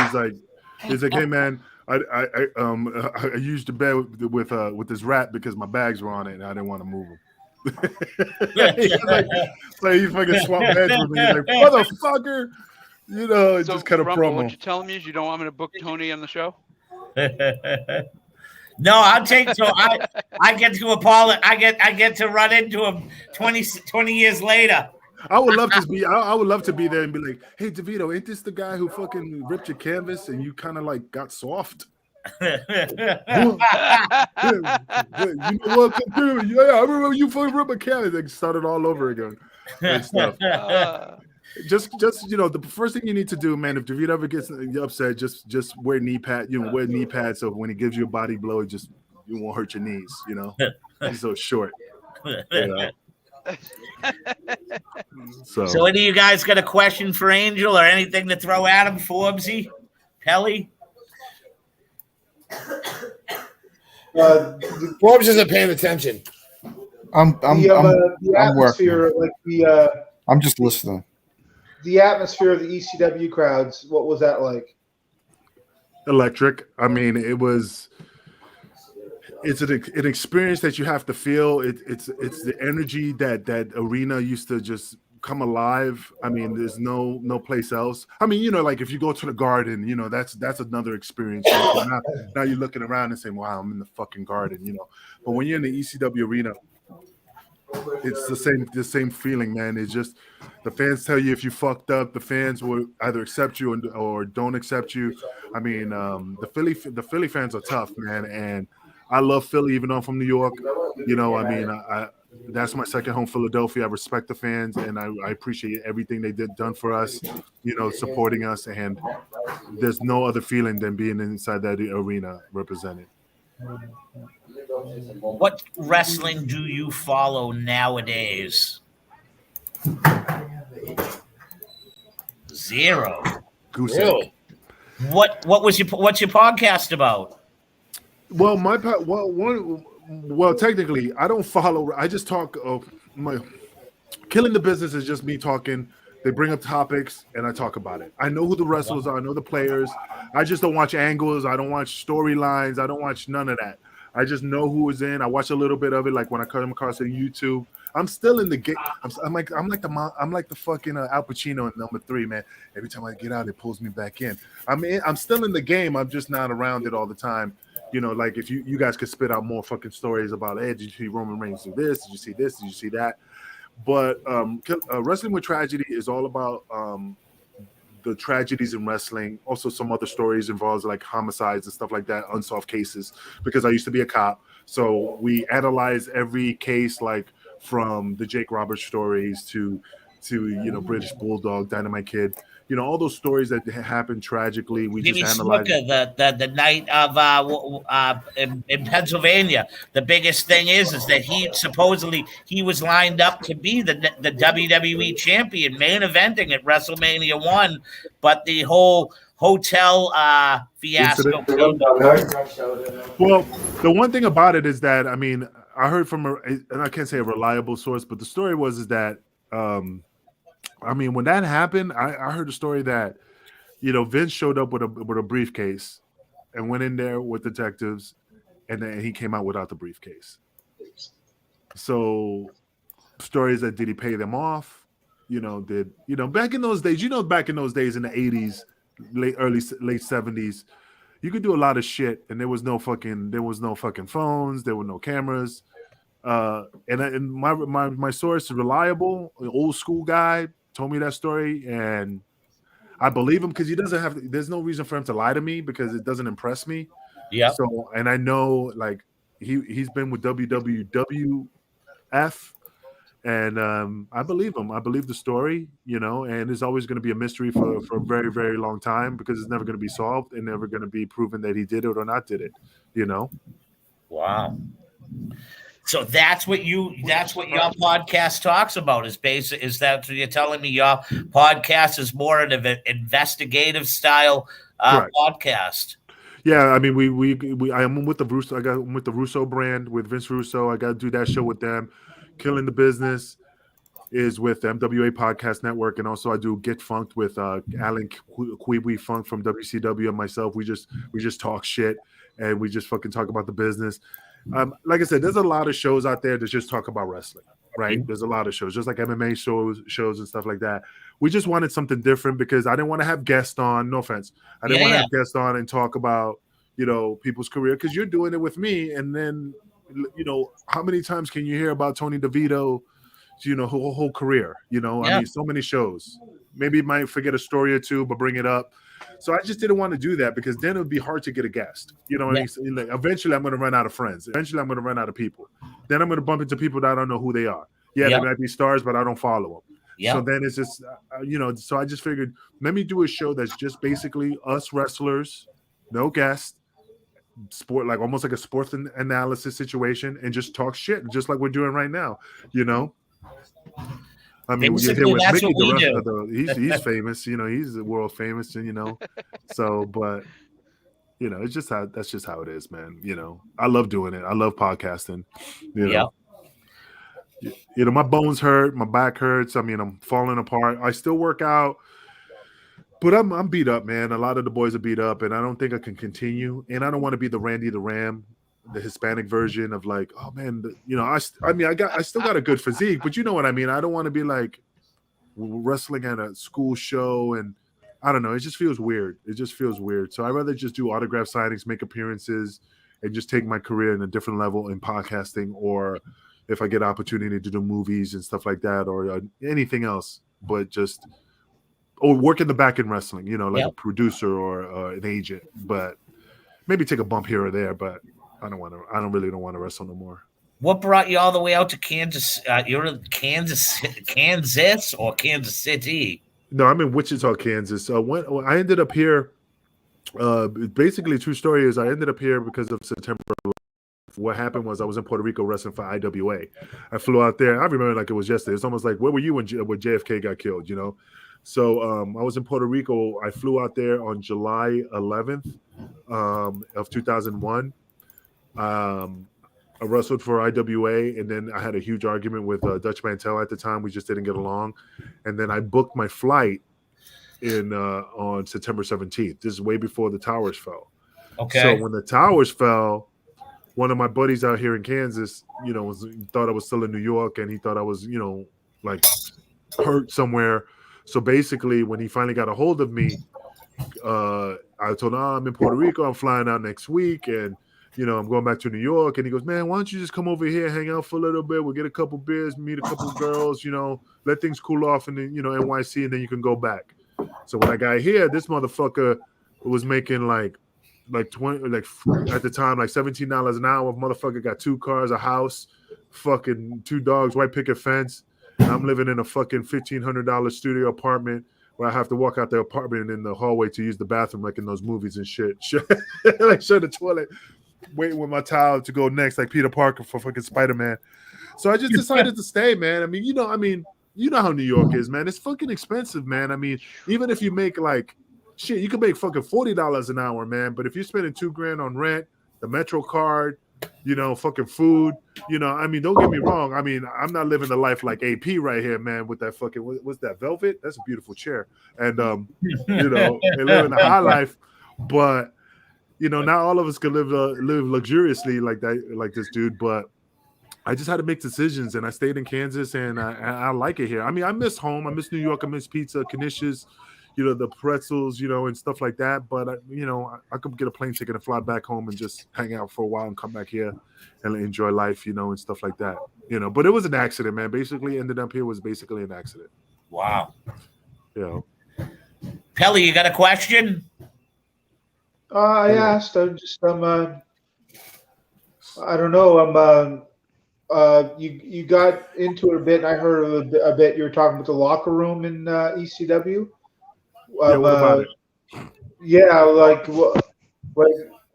he's like, hey man, I used the bed with this rat because my bags were on it and I didn't want to move them. So he fucking swapped beds with me. He's like, motherfucker, you know, it just kind of Rumble, promo. what you're telling me is you don't want me to book Tony on the show? No, I'll take so I get to apologize. I get to run into him 20 years later. I would love to be. I would love to be there and be like, "Hey, DeVito, ain't this the guy who fucking ripped your canvas and you kind of like got soft?" You know what? Yeah, I remember you fucking ripped my canvas. Like started all over again and stuff. Just you know, the first thing you need to do, man, if DeVito ever gets upset, just wear knee pad. You know, wear knee pads so when he gives you a body blow, you won't hurt your knees. You know, he's so short. You know? So any of you guys got a question for Angel or anything to throw at him, Forbesy, Pelly? Forbes isn't paying attention. I'm atmosphere, working. I'm just listening. The atmosphere of the ECW crowds, what was that like? Electric. I mean, it's an experience that you have to feel. It's the energy that arena used to just come alive. I mean, there's no place else. I mean, you know, like if you go to the Garden, you know, that's another experience. Now you're looking around and saying, "Wow, I'm in the fucking Garden," you know. But when you're in the ECW arena, it's the same feeling, man. It's just the fans tell you if you fucked up, the fans will either accept you or don't accept you. I mean, the Philly fans are tough, man, and I love Philly, even though I'm from New York. You know, I mean, that's my second home, Philadelphia. I respect the fans, and I appreciate everything they done for us, you know, supporting us. And there's no other feeling than being inside that arena represented. What wrestling do you follow nowadays? Zero. Goose Really? What's your podcast about? Well, technically, I don't follow. I just talk. Killing the Business is just me talking. They bring up topics and I talk about it. I know who the wrestlers are. I know the players. I just don't watch angles. I don't watch storylines. I don't watch none of that. I just know who is in. I watch a little bit of it, like when I come across it on YouTube. I'm still in the game. I'm like the fucking Al Pacino in number 3, man. Every time I get out, it pulls me back in. I'm still in the game. I'm just not around it all the time. You know, like if you guys could spit out more fucking stories about, hey, did you see Roman Reigns do this? Did you see this? Did you see that? But Wrestling with Tragedy is all about the tragedies in wrestling. Also, some other stories involves like homicides and stuff like that, unsolved cases. Because I used to be a cop, so we analyze every case, like from the Jake Roberts stories to you know, British Bulldog, Dynamite Kid. You know, all those stories that happened tragically. We Jimmy just analyze the night of in Pennsylvania. The biggest thing is that he was lined up to be the WWE champion, main eventing at WrestleMania 1, but the whole hotel fiasco killed him. Well, the one thing about it is that, I mean, I heard from and I can't say a reliable source, but the story was that I mean, when that happened, I heard a story that, you know, Vince showed up with a briefcase and went in there with detectives, and then he came out without the briefcase. So, stories that did he pay them off? You know, back in those days, in the 80s, late 70s, you could do a lot of shit, and there was no fucking phones, there were no cameras. And my source is reliable, an old school guy, told me that story, and I believe him because he doesn't have. There's no reason for him to lie to me because it doesn't impress me. Yeah. So, and I know like he's been with WWF, and I believe him. I believe the story, you know, and it's always going to be a mystery for a very, very long time because it's never going to be solved and never going to be proven that he did it or not did it. You know. Wow. So that's what your podcast talks about is that what you're telling me your podcast is more of an investigative style podcast? Yeah, I mean, I'm with the Russo. I'm with the Russo brand with Vince Russo. I got to do that show with them. Killing the Business is with MWA Podcast Network, and also I do Get Funked with Alan Queeby Funk from WCW and myself. We just talk shit and we just fucking talk about the business. Like I said, there's a lot of shows out there that just talk about wrestling, right? There's a lot of shows, just like MMA shows and stuff like that. We just wanted something different because I didn't want to have guests on. No offense, I didn't want to have guests on and talk about people's career because you're doing it with me, and then how many times can you hear about Tony DeVito? Whole career. I mean, so many shows. Maybe you might forget a story or two, but bring it up. So I just didn't want to do that because then it would be hard to get a guest. Like, eventually I'm going to run out of friends. Eventually I'm going to run out of people. Then I'm going to bump into people that I don't know who they are. They might be stars, but I don't follow them. So then it's just, so I just figured, let me do a show that's just basically us wrestlers, no guests, sport, like almost like a sports analysis situation, and just talk shit, just like we're doing right now, I mean, you're here with Mickey, he's famous, he's world famous, and so, but it's just that's just how it is, man. I love doing it. I love podcasting. My bones hurt, my back hurts. I mean, I'm falling apart. I still work out, but I'm beat up, man. A lot of the boys are beat up, and I don't think I can continue. And I don't want to be the Randy the Ram, the Hispanic version of like, oh man, I still got a good physique, but you know what I mean. I don't want to be like wrestling at a school show, and I don't know. It just feels weird. So I'd rather just do autograph signings, make appearances, and just take my career in a different level in podcasting, or if I get opportunity to do movies and stuff like that, or anything else, but just work in the back in wrestling, like a producer or an agent, but maybe take a bump here or there, but I don't really want to wrestle no more. What brought you all the way out to Kansas? You're in Kansas or Kansas City? No, I'm in Wichita, Kansas. When I ended up here, basically true story is I ended up here because of September 11th. What happened was I was in Puerto Rico wrestling for IWA. I flew out there. I remember like it was yesterday. It's almost like, where were you when JFK got killed, So I was in Puerto Rico. I flew out there on July 11th of 2001. I wrestled for IWA, and then I had a huge argument with Dutch Mantel at the time. We just didn't get along. And then I booked my flight on September 17th. This is way before the towers fell. Okay. So when the towers fell, one of my buddies out here in Kansas, thought I was still in New York, and he thought I was, like hurt somewhere. So basically, when he finally got a hold of me, I told him, I'm in Puerto Rico. I'm flying out next week, and I'm going back to New York. And he goes, man, why don't you just come over here, hang out for a little bit? We'll get a couple beers, meet a couple girls, let things cool off in the, NYC, and then you can go back. So when I got here, this motherfucker was making like 20, like at the time, like $17 an hour. Motherfucker got 2 cars, a house, fucking 2 dogs, white picket fence. And I'm living in a fucking $1,500 studio apartment where I have to walk out the apartment in the hallway to use the bathroom, like in those movies and shit. Like shut the toilet, waiting with my towel to go next, like Peter Parker for fucking Spider-Man. So I just decided to stay, man. I mean, you know how New York is, man. It's fucking expensive, man. I mean, even if you make like shit, you can make fucking $40 an hour, man. But if you're spending $2,000 on rent, the Metro card, fucking food, I mean, don't get me wrong. I mean, I'm not living the life like AP right here, man, with that fucking, what's that, velvet? That's a beautiful chair. And, they're living a high life, but, not all of us can live luxuriously like that, like this dude, but I just had to make decisions, and I stayed in Kansas, and I like it here. I mean, I miss home. I miss New York. I miss pizza, Knishes, the pretzels, and stuff like that. But, I could get a plane ticket and fly back home and just hang out for a while and come back here and enjoy life, and stuff like that. But it was an accident, man. Basically, ended up here was basically an accident. Wow. Pelly, you got a question? I asked. I don't know. You got into it a bit. And I heard a bit. You were talking about the locker room in ECW. What about it? Yeah, like what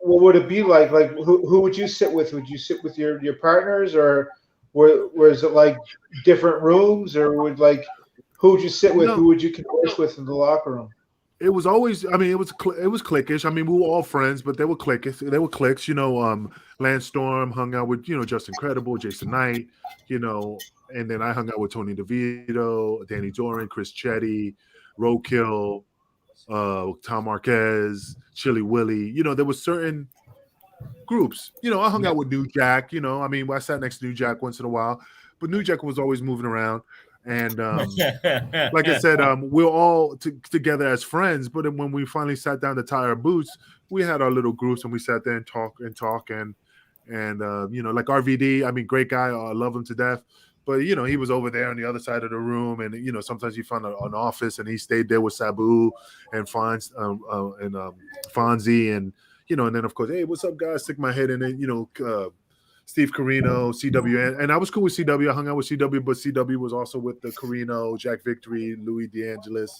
would it be like? Like who would you sit with? Would you sit with your partners, or was it like different rooms, or who would you sit with? Who would you converse with in the locker room? it was always, I mean, it was cliquish. I mean, we were all friends, but they were cliquish. They were cliques. Lance Storm hung out with Just Incredible, Jason Knight, and then I hung out with Tony DeVito, Danny Doran, Chris Chetty, Roadkill, Tom Marquez, Chili Willy. There were certain groups. I hung out with New Jack. I mean, I sat next to New Jack once in a while, but New Jack was always moving around. And like I said, we're all together as friends. But then when we finally sat down to tie our boots, we had our little groups and we sat there and talk and like RVD. I mean, great guy. I love him to death. But he was over there on the other side of the room, and sometimes he found an office and he stayed there with Sabu and Fonzie and and then of course, hey, what's up, guys? Stick my head in it. Steve Carino, CW, and I was cool with CW. I hung out with CW, but CW was also with the Carino, Jack Victory, Louis DeAngelis.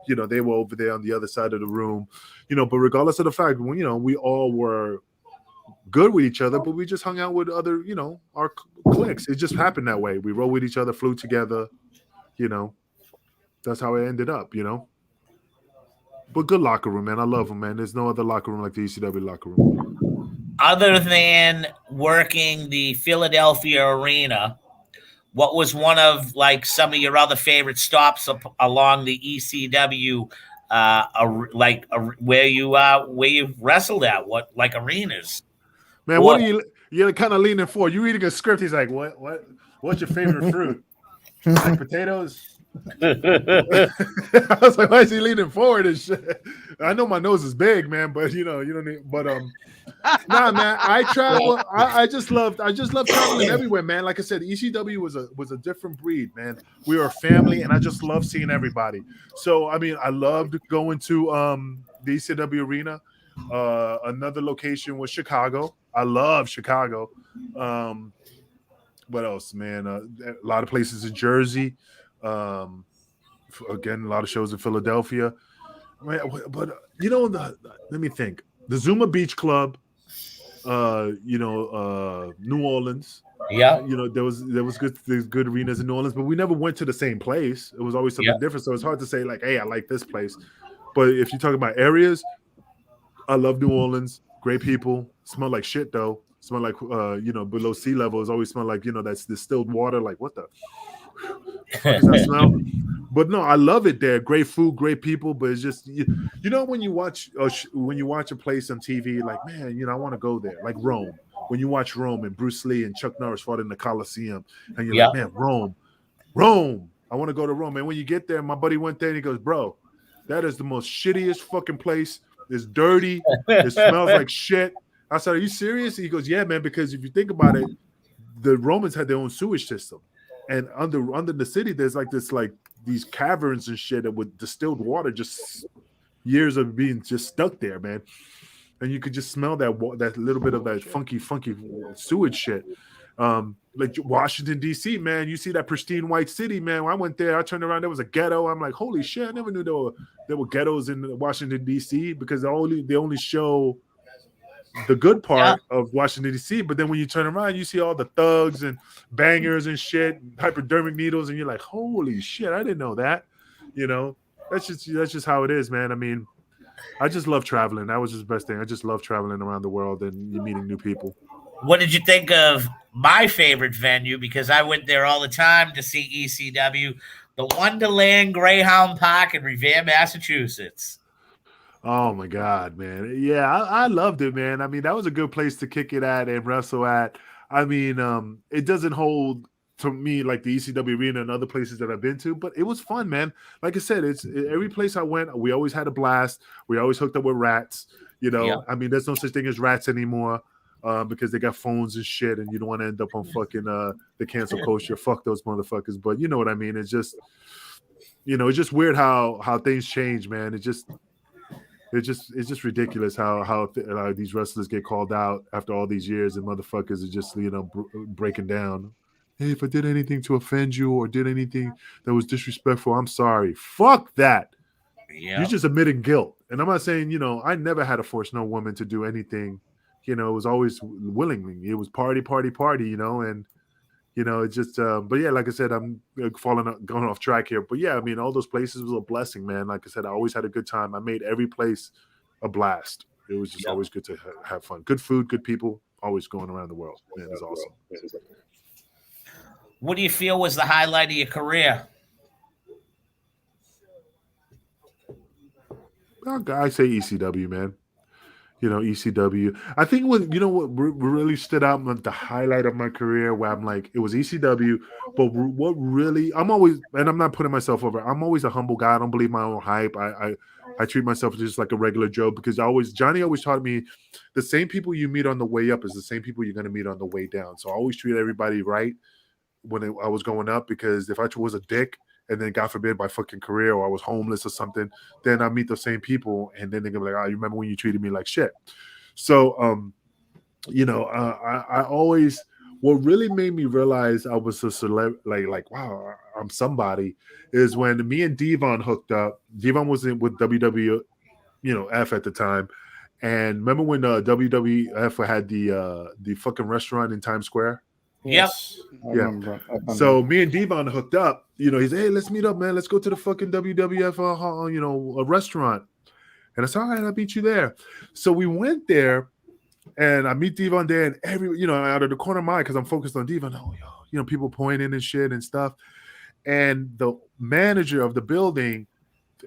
They were over there on the other side of the room. But regardless of the fact, we all were good with each other, but we just hung out with other, our cliques. It just happened that way. We rode with each other, flew together. That's how it ended up. But good locker room, man. I love them, man. There's no other locker room like the ECW locker room. Other than working the Philadelphia arena, what was one of like some of your other favorite stops along the ECW, where you wrestled at? What like arenas? Man, what are you're kind of leaning for? You reading a script? He's like, what's your favorite fruit? Like potatoes? I was like, why is he leaning forward and shit? I know my nose is big, man, but you don't need. But nah, man, I travel. I just love traveling everywhere, man. Like I said, ECW was a different breed, man. We were a family, and I just love seeing everybody. So I mean, I loved going to the ECW arena. Another location was Chicago. I love Chicago. What else, man? A lot of places in Jersey. Again, a lot of shows in Philadelphia. But let me think. The Zuma Beach Club, New Orleans. Yeah. There was good arenas in New Orleans, but we never went to the same place. It was always something different. So it's hard to say like, hey, I like this place. But if you talk about areas, I love New Orleans. Great people. Smell like shit though. Smell like below sea level. It's always smell like that's distilled water. Like what the does that smell? But no, I love it there. Great food, great people. But it's just when you watch a place on TV, like man, I want to go there. Like Rome. When you watch Rome and Bruce Lee and Chuck Norris fought in the Coliseum, and you're like, man, Rome. I want to go to Rome. And when you get there, my buddy went there and he goes, bro, that is the most shittiest fucking place. It's dirty. It smells like shit. I said, are you serious? He goes, yeah, man, because if you think about it, the Romans had their own sewage system. And under the city, there's like these caverns and shit with distilled water, just years of being just stuck there, man. And you could just smell that little bit of that funky sewage shit. Like Washington, D.C., man, you see that pristine white city, man. When I went there, I turned around, there was a ghetto. I'm like, holy shit, I never knew there were ghettos in Washington, D.C. because they only show the good part of Washington, D.C., but then when you turn around, you see all the thugs and bangers and shit, hypodermic needles, and you're like, holy shit, I didn't know that. That's just how it is, man. I mean, I just love traveling. That was just the best thing. I just love traveling around the world and you're meeting new people. What did you think of my favorite venue? Because I went there all the time to see ECW, the Wonderland Greyhound Park in Revere, Massachusetts. Oh my God, man. Yeah, I loved it, man. I mean, that was a good place to kick it at and wrestle at. I mean, it doesn't hold to me like the ECW arena and other places that I've been to, but it was fun, man. Like I said, every place I went, we always had a blast. We always hooked up with rats. I mean, there's no such thing as rats anymore because they got phones and shit, and you don't want to end up on fucking the cancel culture. Fuck those motherfuckers. But you know what I mean? It's just, it's just weird how things change, man. It's just ridiculous how these wrestlers get called out after all these years, and motherfuckers are just breaking down. Hey, if I did anything to offend you or did anything that was disrespectful, I'm sorry. Fuck that. Yeah. You're just admitting guilt. And I'm not saying, I never had to force no woman to do anything. It was always willingly. It was party, and You know, it's just, but yeah, like I said, I'm going off track here. But yeah, I mean, all those places was a blessing, man. Like I said, I always had a good time. I made every place a blast. It was just always good to have fun. Good food, good people, always going around the world. Man, it's awesome. What do you feel was the highlight of your career? I say ECW, man. You know, ECW. I think what really stood out, the highlight of my career, where I'm like, it was ECW. But what really, I'm always, and I'm not putting myself over. I'm always a humble guy. I don't believe my own hype. I treat myself just like a regular Joe, because Johnny always taught me the same people you meet on the way up is the same people you're going to meet on the way down. So I always treat everybody right when I was going up, because if I was a dick, and then God forbid my fucking career, or I was homeless or something, then I meet the same people, and then they're gonna be like, "Oh, you remember when you treated me like shit?" So, I always, what really made me realize I was a celeb, like wow, I'm somebody, is when me and Devon hooked up. Devon was with WWF, F at the time, and remember when WWF had the fucking restaurant in Times Square? Yes. I Yeah. remember. So me and Devon hooked up. He said, "Hey, let's meet up, man. Let's go to the fucking WWF, a restaurant." And I said, "All right, I'll meet you there." So we went there, and I meet Devon there, and out of the corner of my eye, because I'm focused on Devon, people pointing and shit and stuff. And the manager of the building,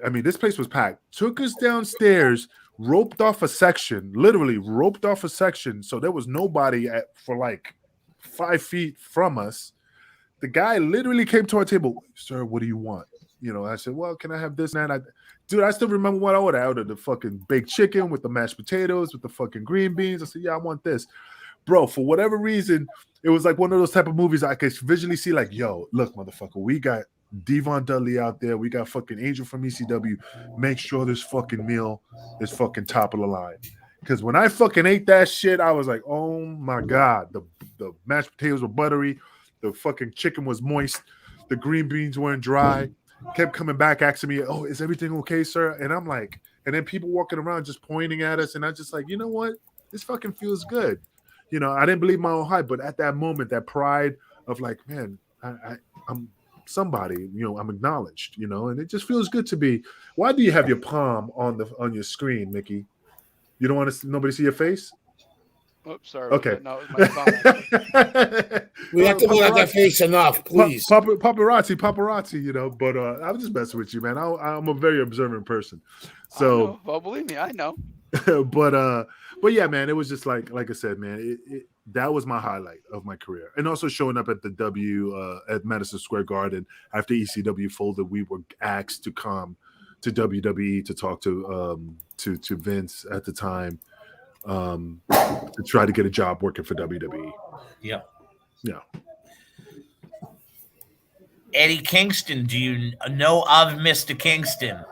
I mean, this place was packed, took us downstairs, literally roped off a section. So there was nobody for like 5 feet from us. The guy literally came to our table. "Sir, what do you want?" I said, "Well, can I have this and that?" Dude, I still remember what I ordered. I ordered the fucking baked chicken with the mashed potatoes, with the fucking green beans. I said, "Yeah, I want this." Bro, for whatever reason, it was like one of those type of movies I could visually see, like, yo, look, motherfucker, we got Devon Dudley out there. We got fucking Angel from ECW. Make sure this fucking meal is fucking top of the line. Because when I fucking ate that shit, I was like, oh my God. The mashed potatoes were buttery. The fucking chicken was moist. The green beans weren't dry. Kept coming back asking me, "Oh, is everything okay, sir?" And I'm like, and then people walking around just pointing at us. And I just like, you know what? This fucking feels good. I didn't believe my own hype, but at that moment, that pride of like, man, I'm somebody, I'm acknowledged, and it just feels good to be. Why do you have your palm on your screen, Mickey? You don't want nobody see your face? Oops, sorry. Okay. No, my phone. We have to look at that face enough, please. Paparazzi, but I'm just messing with you, man. I'm a very observant person. So, I know. Well, believe me, I know. but yeah, man, it was just like I said, man, that was my highlight of my career. And also showing up at the at Madison Square Garden after ECW folded, we were asked to come to WWE to talk to Vince at the time, to try to get a job working for WWE. Yeah. Yeah. Eddie Kingston, do you know of Mr. Kingston?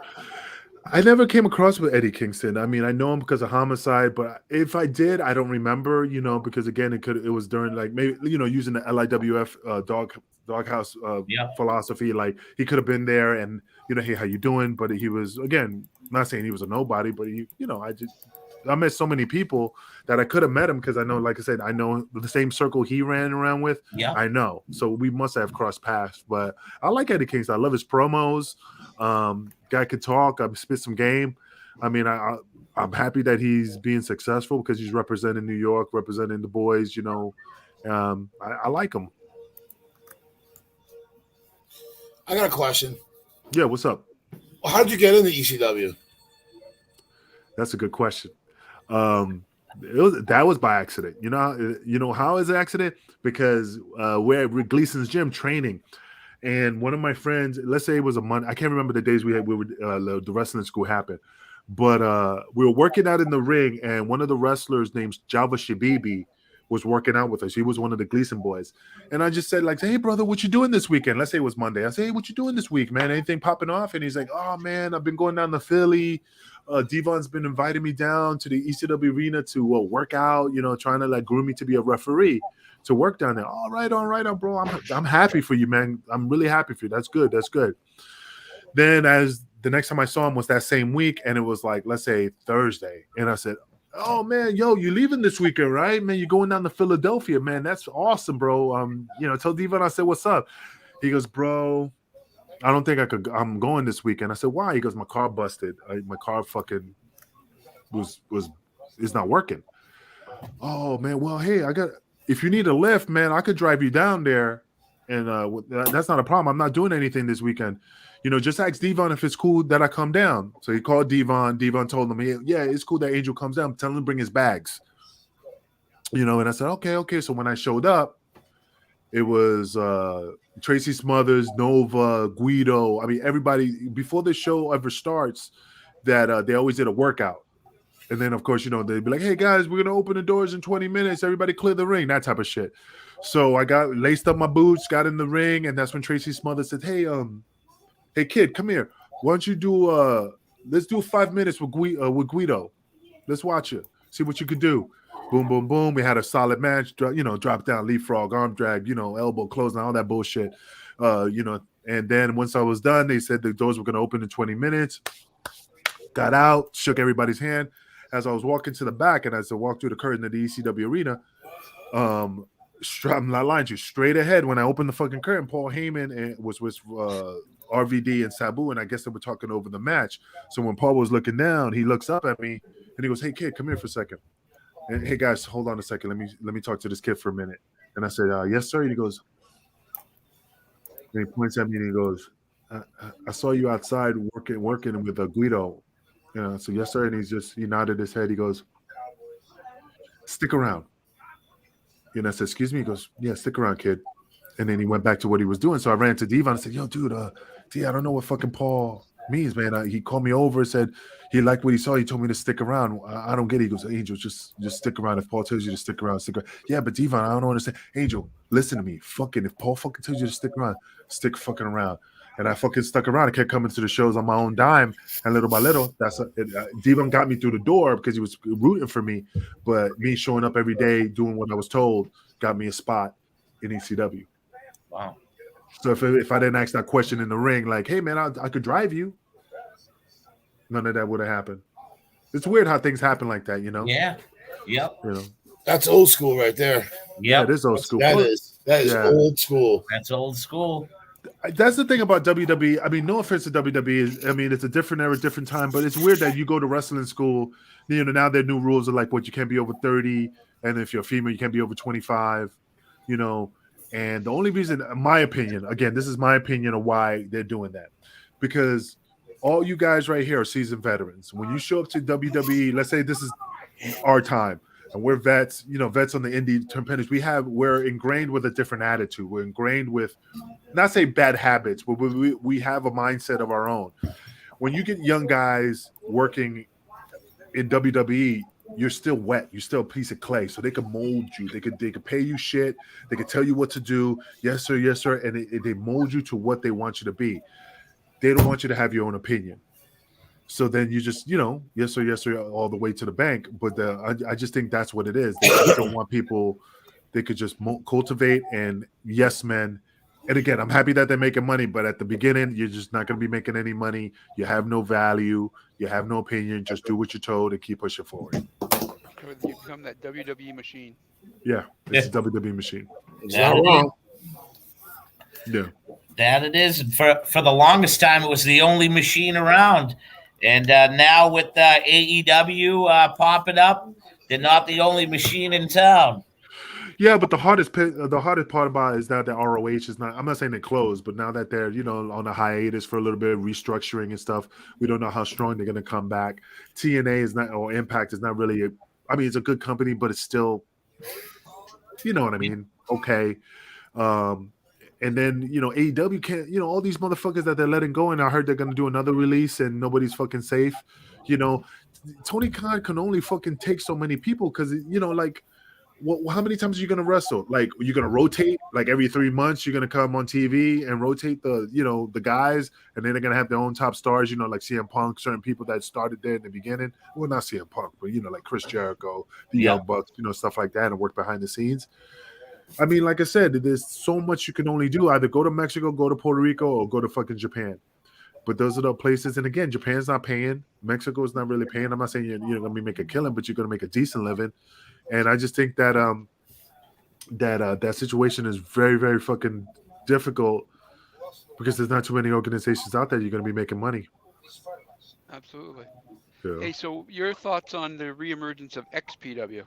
I never came across with Eddie Kingston. I mean, I know him because of Homicide, but if I did, I don't remember, because again, it was during like maybe, using the LIWF doghouse philosophy. Like he could have been there and, hey, how you doing? But he was, again, not saying he was a nobody, but I met so many people that I could have met him because I know, like I said, I know the same circle he ran around with. Yeah. I know. So we must have crossed paths. But I like Eddie Kingston. I love his promos. Guy could talk. I spit some game. I mean, I'm happy that he's being successful because he's representing New York, representing the boys. I like him. I got a question. Yeah, what's up? How did you get into ECW? That's a good question. That was by accident. How is it accident? Because we're at Gleason's gym training, and one of my friends, let's say it was a Monday, I can't remember the days the wrestling school happened, but we were working out in the ring, and one of the wrestlers named Java Shabibi was working out with us. He was one of the Gleason boys, and I just said, like, "Hey brother, what you doing this weekend?" Let's say it was Monday. I say, "Hey, what you doing this week, man? Anything popping off?" And he's like, "Oh man, I've been going down to Philly. Devon's been inviting me down to the ECW arena to work out, trying to like groom me to be a referee to work down there." All right, bro. I'm happy for you, man. I'm really happy for you. That's good. Then as the next time I saw him was that same week, and it was like, let's say Thursday, and I said, oh man, yo, you leaving this weekend, right? Man, you're going down to Philadelphia, man. That's awesome, bro. Tell Devon I said, what's up? He goes, bro, I don't think I'm going this weekend. I said, why? He goes, my car busted. My car fucking is not working. Oh man, well, hey, if you need a lift, man, I could drive you down there, and that's not a problem. I'm not doing anything this weekend. Just ask Devon if it's cool that I come down. So he called Devon. Devon told him, yeah, it's cool that Angel comes down. Tell him to bring his bags. And I said, okay. So when I showed up, it was Tracy Smothers, Nova, Guido. I mean, everybody, before the show ever starts, that they always did a workout. And then, of course, they'd be like, hey, guys, we're going to open the doors in 20 minutes. Everybody clear the ring, that type of shit. So I laced up my boots, got in the ring, and that's when Tracy Smothers said, hey, kid, come here. Why don't you let's do 5 minutes with Guido. Let's watch it. See what you could do. Boom, boom, boom. We had a solid match, drop down, leapfrog, arm drag, elbow close, and all that bullshit. And then once I was done, they said the doors were going to open in 20 minutes. Got out, shook everybody's hand. As I was walking to the back and as I walked through the curtain of the ECW arena, I'm not lying to you, straight ahead when I opened the fucking curtain, Paul Heyman was with RVD and Sabu, and I guess they were talking over the match. So when Paul was looking down, he looks up at me and he goes, hey kid, come here for a second. And hey guys, hold on a second. Let me talk to this kid for a minute. And I said, yes, sir. And he goes, and he points at me and he goes, I saw you outside working with Guido. So yes, sir. And he nodded his head. He goes, stick around. And I said, excuse me? He goes, yeah, stick around, kid. And then he went back to what he was doing. So I ran to Devon and said, yo, dude, D, I don't know what fucking Paul means, man. He called me over and said he liked what he saw. He told me to stick around. I don't get it. He goes, Angel, just stick around. If Paul tells you to stick around, stick around. Yeah, but Devon, I don't understand. Angel, listen to me. If Paul fucking tells you to stick around, stick fucking around. And I fucking stuck around. I kept coming to the shows on my own dime. And little by little, Devon got me through the door because he was rooting for me. But me showing up every day, doing what I was told, got me a spot in ECW. Wow. So if I didn't ask that question in the ring, like, hey, man, I could drive you, none of that would have happened. It's weird how things happen like that, Yeah. Yep. That's old school right there. Yeah, it is old school. That is old school. That's old school. That's the thing about WWE. I mean, no offense to WWE. I mean, it's a different era, different time, but it's weird that you go to wrestling school, now their new rules are like, you can't be over 30, and if you're a female, you can't be over 25, And the only reason, in my opinion, again, this is my opinion of why they're doing that, because all you guys right here are seasoned veterans. When you show up to WWE, let's say this is our time, and we're vets, vets on the indie independents. We're ingrained with a different attitude. We're ingrained with, not say bad habits, but we have a mindset of our own. When you get young guys working in WWE, you're still wet. You're still a piece of clay. So they can mold you. They could pay you shit. They could tell you what to do. Yes, sir. Yes, sir. And they mold you to what they want you to be. They don't want you to have your own opinion. So then you just, yes, sir, all the way to the bank. But I just think that's what it is. They don't want people they could just cultivate and yes, men. And again, I'm happy that they're making money, but at the beginning, you're just not going to be making any money. You have no value. You have no opinion. Just do what you're told and keep pushing forward. You become that WWE machine. Yeah, it's a WWE machine. It's not wrong. Yeah. That it is. And for the longest time, it was the only machine around. And now with AEW popping up, they're not the only machine in town. Yeah, but the hardest part about it is that the ROH is not. I'm not saying they closed, but now that they're on a hiatus for a little bit of restructuring and stuff, we don't know how strong they're going to come back. TNA is not, or Impact is not really. It's a good company, but it's still, you know what I mean. Okay, and then AEW can't. All these motherfuckers that they're letting go, and I heard they're going to do another release, and nobody's fucking safe. Tony Khan can only fucking take so many people because like. How many times are you going to wrestle? Like, you're going to rotate like every 3 months. You're going to come on TV and rotate the guys, and then they're going to have their own top stars. Like CM Punk, certain people that started there in the beginning. Well, not CM Punk, but like Chris Jericho, the Young Bucks, stuff like that, and work behind the scenes. I mean, like I said, there's so much you can only do. Either go to Mexico, go to Puerto Rico, or go to fucking Japan. But those are the places. And again, Japan's not paying. Mexico is not really paying. I'm not saying you're going to be make a killing, but you're going to make a decent living. And I just think that that situation is very, very fucking difficult because there's not too many organizations out there you're going to be making money. Absolutely. Yeah. Hey, so your thoughts on the reemergence of XPW?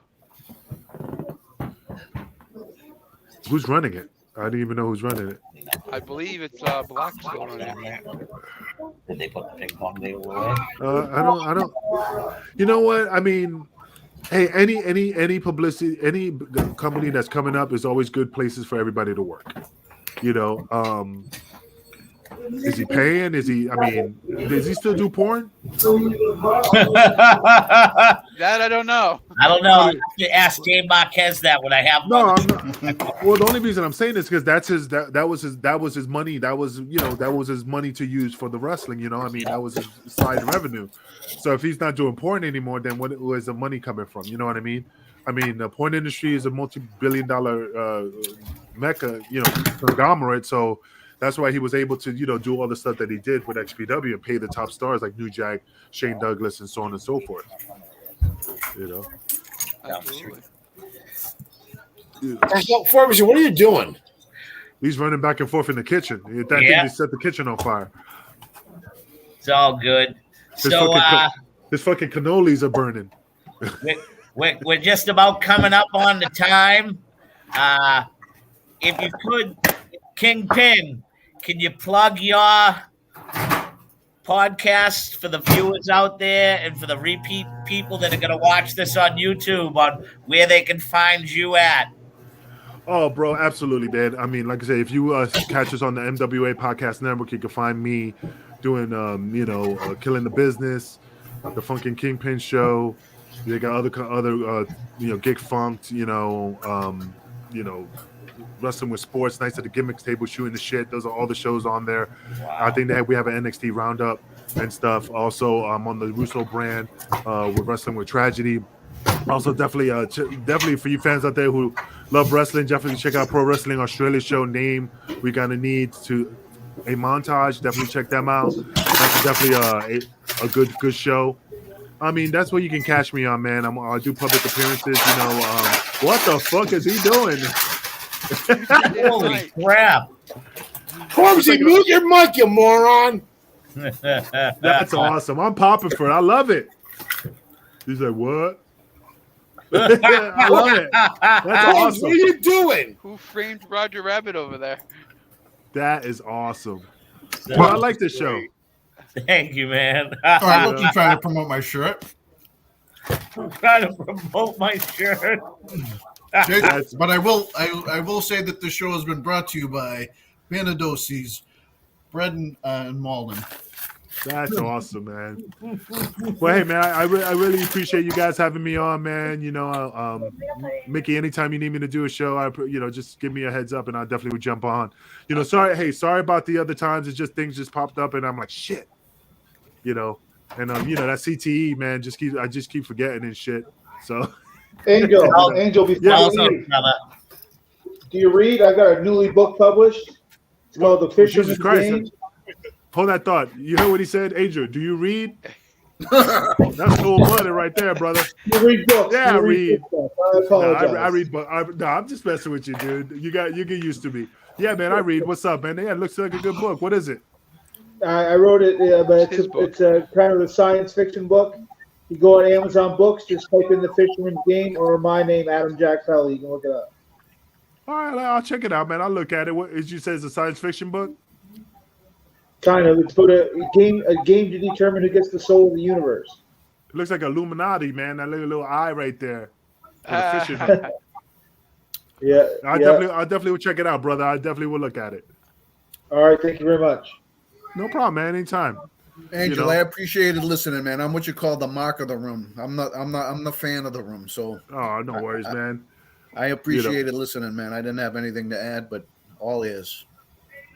Who's running it? I didn't even know who's running it. I believe it's Blackstone on it. Did they put the ping pong table away? I don't. You know what? I mean, hey, any publicity, any company that's coming up is always good places for everybody to work. You know, is he paying? Is he? I mean, does he still do porn? That I don't know. I don't know. I have to ask Dave Marquez that when I have. No, I'm not. Well, the only reason I'm saying this because that was his money. That was his money to use for the wrestling. You know, I mean, that was his side revenue. So if he's not doing porn anymore, then where's the money coming from? You know what I mean? I mean, the porn industry is a multi-billion-dollar mecca, conglomerate. So that's why he was able to, do all the stuff that he did with XPW and pay the top stars like New Jack, Shane Douglas, and so on and so forth. Absolutely. Forbes, what are you doing? He's running back and forth in the kitchen. That thing just set the kitchen on fire. It's all good. His fucking cannolis are burning. We're just about coming up on the time. If you could, Kingpin, can you plug your podcast for the viewers out there and for the repeat people that are going to watch this on YouTube on where they can find you at? Oh, bro, absolutely, man. I mean, like I say, if you catch us on the MWA Podcast Network, you can find me doing, Killing the Business, the Funkin' Kingpin Show. They got other Gig Funked, Wrestling with Sports, Nights at the Gimmicks Table, Shooting the Shit. Those are all the shows on there. Wow. I think we have an NXT Roundup and stuff. Also, I'm on the Russo brand with Wrestling with Tragedy. Also, definitely for you fans out there who love wrestling, definitely check out Pro Wrestling Australia show name. We're gonna need to a montage. Definitely check them out. That's definitely a good show. I mean, that's what you can catch me on, man. I do public appearances. What the fuck is he doing? Holy crap! Forbesy, mute your mic, you moron! That's awesome. I'm popping for it. I love it. He's like, what? I love it. That's awesome. What are you doing? Who framed Roger Rabbit over there? That is awesome. Well, I like this show. Thank you, man. I wasn't trying to promote my shirt. I'm trying to promote my shirt. But I will say that the show has been brought to you by Vanadosi's Bread and Malden. That's awesome, man. Well, hey, man, I really appreciate you guys having me on, man. Mickey, anytime you need me to do a show, just give me a heads up, and I definitely would jump on. Sorry about the other times. It's just things just popped up, and I'm like, shit, and that CTE, man, I just keep forgetting and shit. So, Angel, before you leave, do you read? I got a newly book published. It's called The Fisherman's Game. Hold that thought. You heard what he said, Angel? Do you read? That's cold-blooded right there, brother. You read books. Yeah, I read. I apologize. I read, but I'm just messing with you, dude. You get used to me. Yeah, man, I read. What's up, man? Yeah, it looks like a good book. What is it? I wrote it, but it's a kind of a science fiction book. You go on Amazon Books, just type in The Fisherman's Game or my name, Adam Jack Pelly. You can look it up. All right, I'll check it out, man. I'll look at it. What did you say? It's a science fiction book? Kind of. It's put a game to determine who gets the soul of the universe. It looks like Illuminati, man. That little eye right there. The Yeah. I definitely will check it out, brother. I definitely will look at it. All right. Thank you very much. No problem, man. Anytime. Angel, I appreciated listening, man. I'm what you call the mark of the room. I'm the fan of the room. So no worries, man. I appreciated listening, man. I didn't have anything to add, but all is.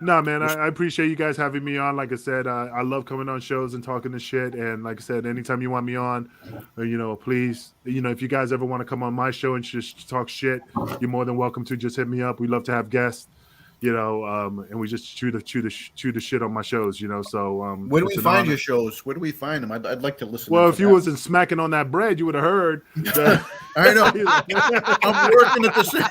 No, man, I appreciate you guys having me on. Like I said, I love coming on shows and talking this shit. And like I said, anytime you want me on, please, if you guys ever want to come on my show and just talk shit, you're more than welcome to. Just hit me up. We love to have guests. and we just chew the shit on my shows, So where do we it's an find honor. your shows? Where do we find them? I'd like to listen. Well, to if you wasn't smacking on that bread, you would have heard. I know. I'm working at the same.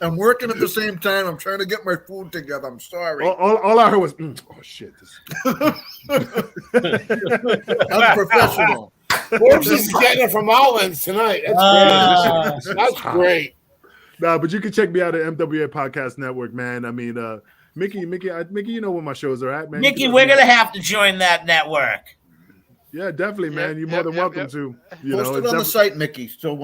I'm working at the same time. I'm trying to get my food together. I'm sorry. All I heard was, oh shit. Unprofessional. Forbes is getting it from all ends tonight. That's great. Nah, but you can check me out at MWA Podcast Network, man. I mean, Mickey, you know where my shows are at, man. Mickey, we're gonna have to join that network. Yeah, definitely, man. You're more than welcome to. Post it on the site, Mickey, so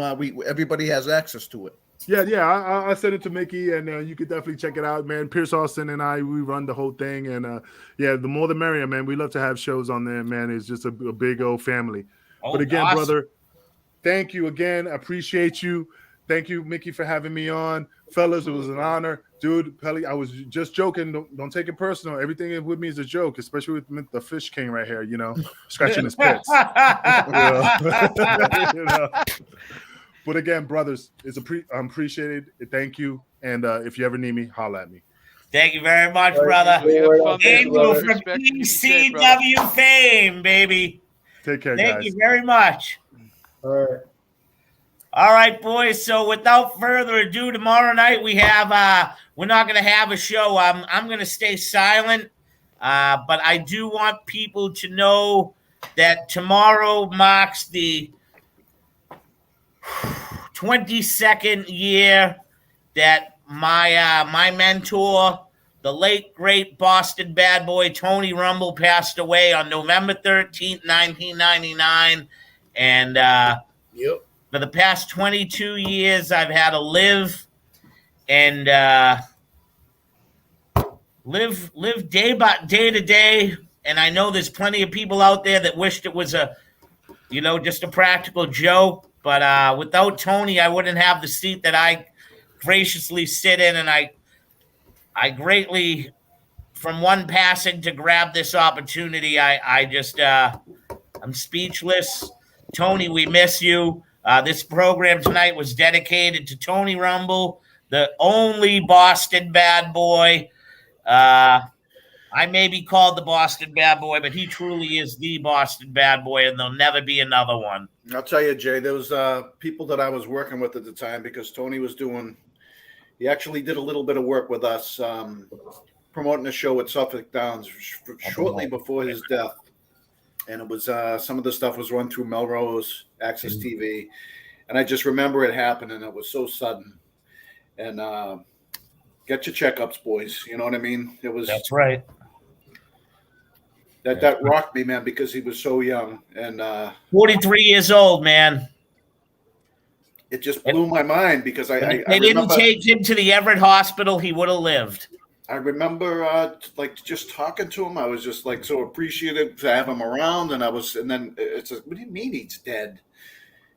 everybody has access to it. Yeah. I sent it to Mickey, and you could definitely check it out, man. Pierce Austin and we run the whole thing, and the more the merrier, man. We love to have shows on there, man. It's just a big old family. But again, awesome. brother, thank you again. I appreciate you. Thank you, Mickey, for having me on. Fellas, it was an honor. Dude, Pelly, I was just joking. Don't take it personal. Everything with me is a joke, especially with the fish king right here, scratching his pits. But again, brothers, I'm appreciated. Thank you. And if you ever need me, holla at me. Thank you very much, brother. Thank you from ECW fame, baby. Take care, guys. Thank you very much. All right, boys. So without further ado, tomorrow night we have we're not going to have a show. I'm going to stay silent, but I do want people to know that tomorrow marks the 22nd year that my mentor, the late great Boston bad boy Tony Rumble, passed away on November 13th, 1999, and for the past 22 years, I've had to live day by day to day. And I know there's plenty of people out there that wished it was just a practical joke. But without Tony, I wouldn't have the seat that I graciously sit in. And I greatly, from one passing to grab this opportunity, I'm speechless. Tony, we miss you. This program tonight was dedicated to Tony Rumble, the only Boston bad boy. I may be called the Boston bad boy, but he truly is the Boston bad boy, and there'll never be another one. I'll tell you, Jay, there was people that I was working with at the time because Tony was he actually did a little bit of work with us promoting a show at Suffolk Downs shortly before his death. And it was some of the stuff was run through Melrose Access TV, and I just remember it happened, and it was so sudden. And get your checkups, boys. You know what I mean? That's right. That rocked me, man, because he was so young and 43 years old, man. It just blew my mind because they didn't take him to the Everett Hospital, he would have lived. I remember just talking to him. I was just so appreciative to have him around, and then it's what do you mean he's dead?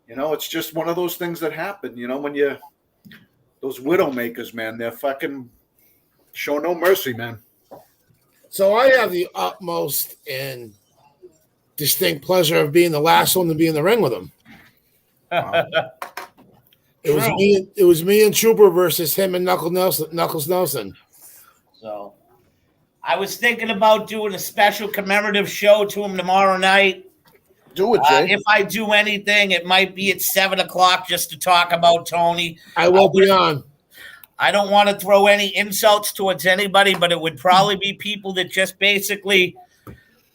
It's just one of those things that happen. When those widow makers, man, they're fucking show no mercy, man. So I have the utmost and distinct pleasure of being the last one to be in the ring with him. Wow. It was me and Trooper versus him and Knuckles Nelson. So I was thinking about doing a special commemorative show to him tomorrow night. Do it, Jay. If I do anything, it might be at 7:00 just to talk about Tony. I will be on. I don't want to throw any insults towards anybody, but it would probably be people that just basically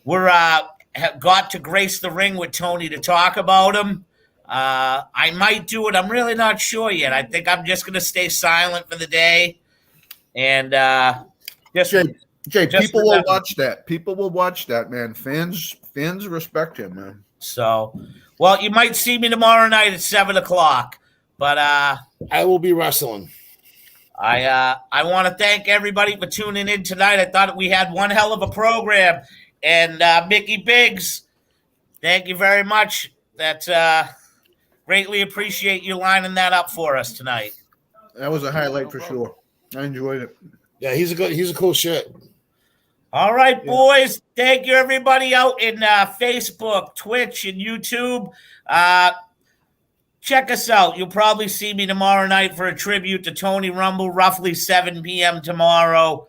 got to grace the ring with Tony to talk about him. I might do it. I'm really not sure yet. I think I'm just going to stay silent for the day. And Jay, people will watch that. People will watch that, man. Fans respect him, man. So, well, you might see me tomorrow night at 7:00, but I will be wrestling. I want to thank everybody for tuning in tonight. I thought we had one hell of a program, and Mickey Biggs, thank you very much. That's greatly appreciate you lining that up for us tonight. That was a highlight for sure. I enjoyed it. Yeah, he's a cool shit. All right, boys. Thank you, everybody out in Facebook, Twitch, and YouTube. check us out. You'll probably see me tomorrow night for a tribute to Tony Rumble, roughly 7 p.m. tomorrow.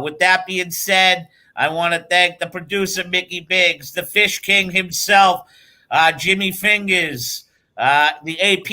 With that being said, I want to thank the producer, Mickey Biggs, the Fish King himself, Jimmy Fingers, the AP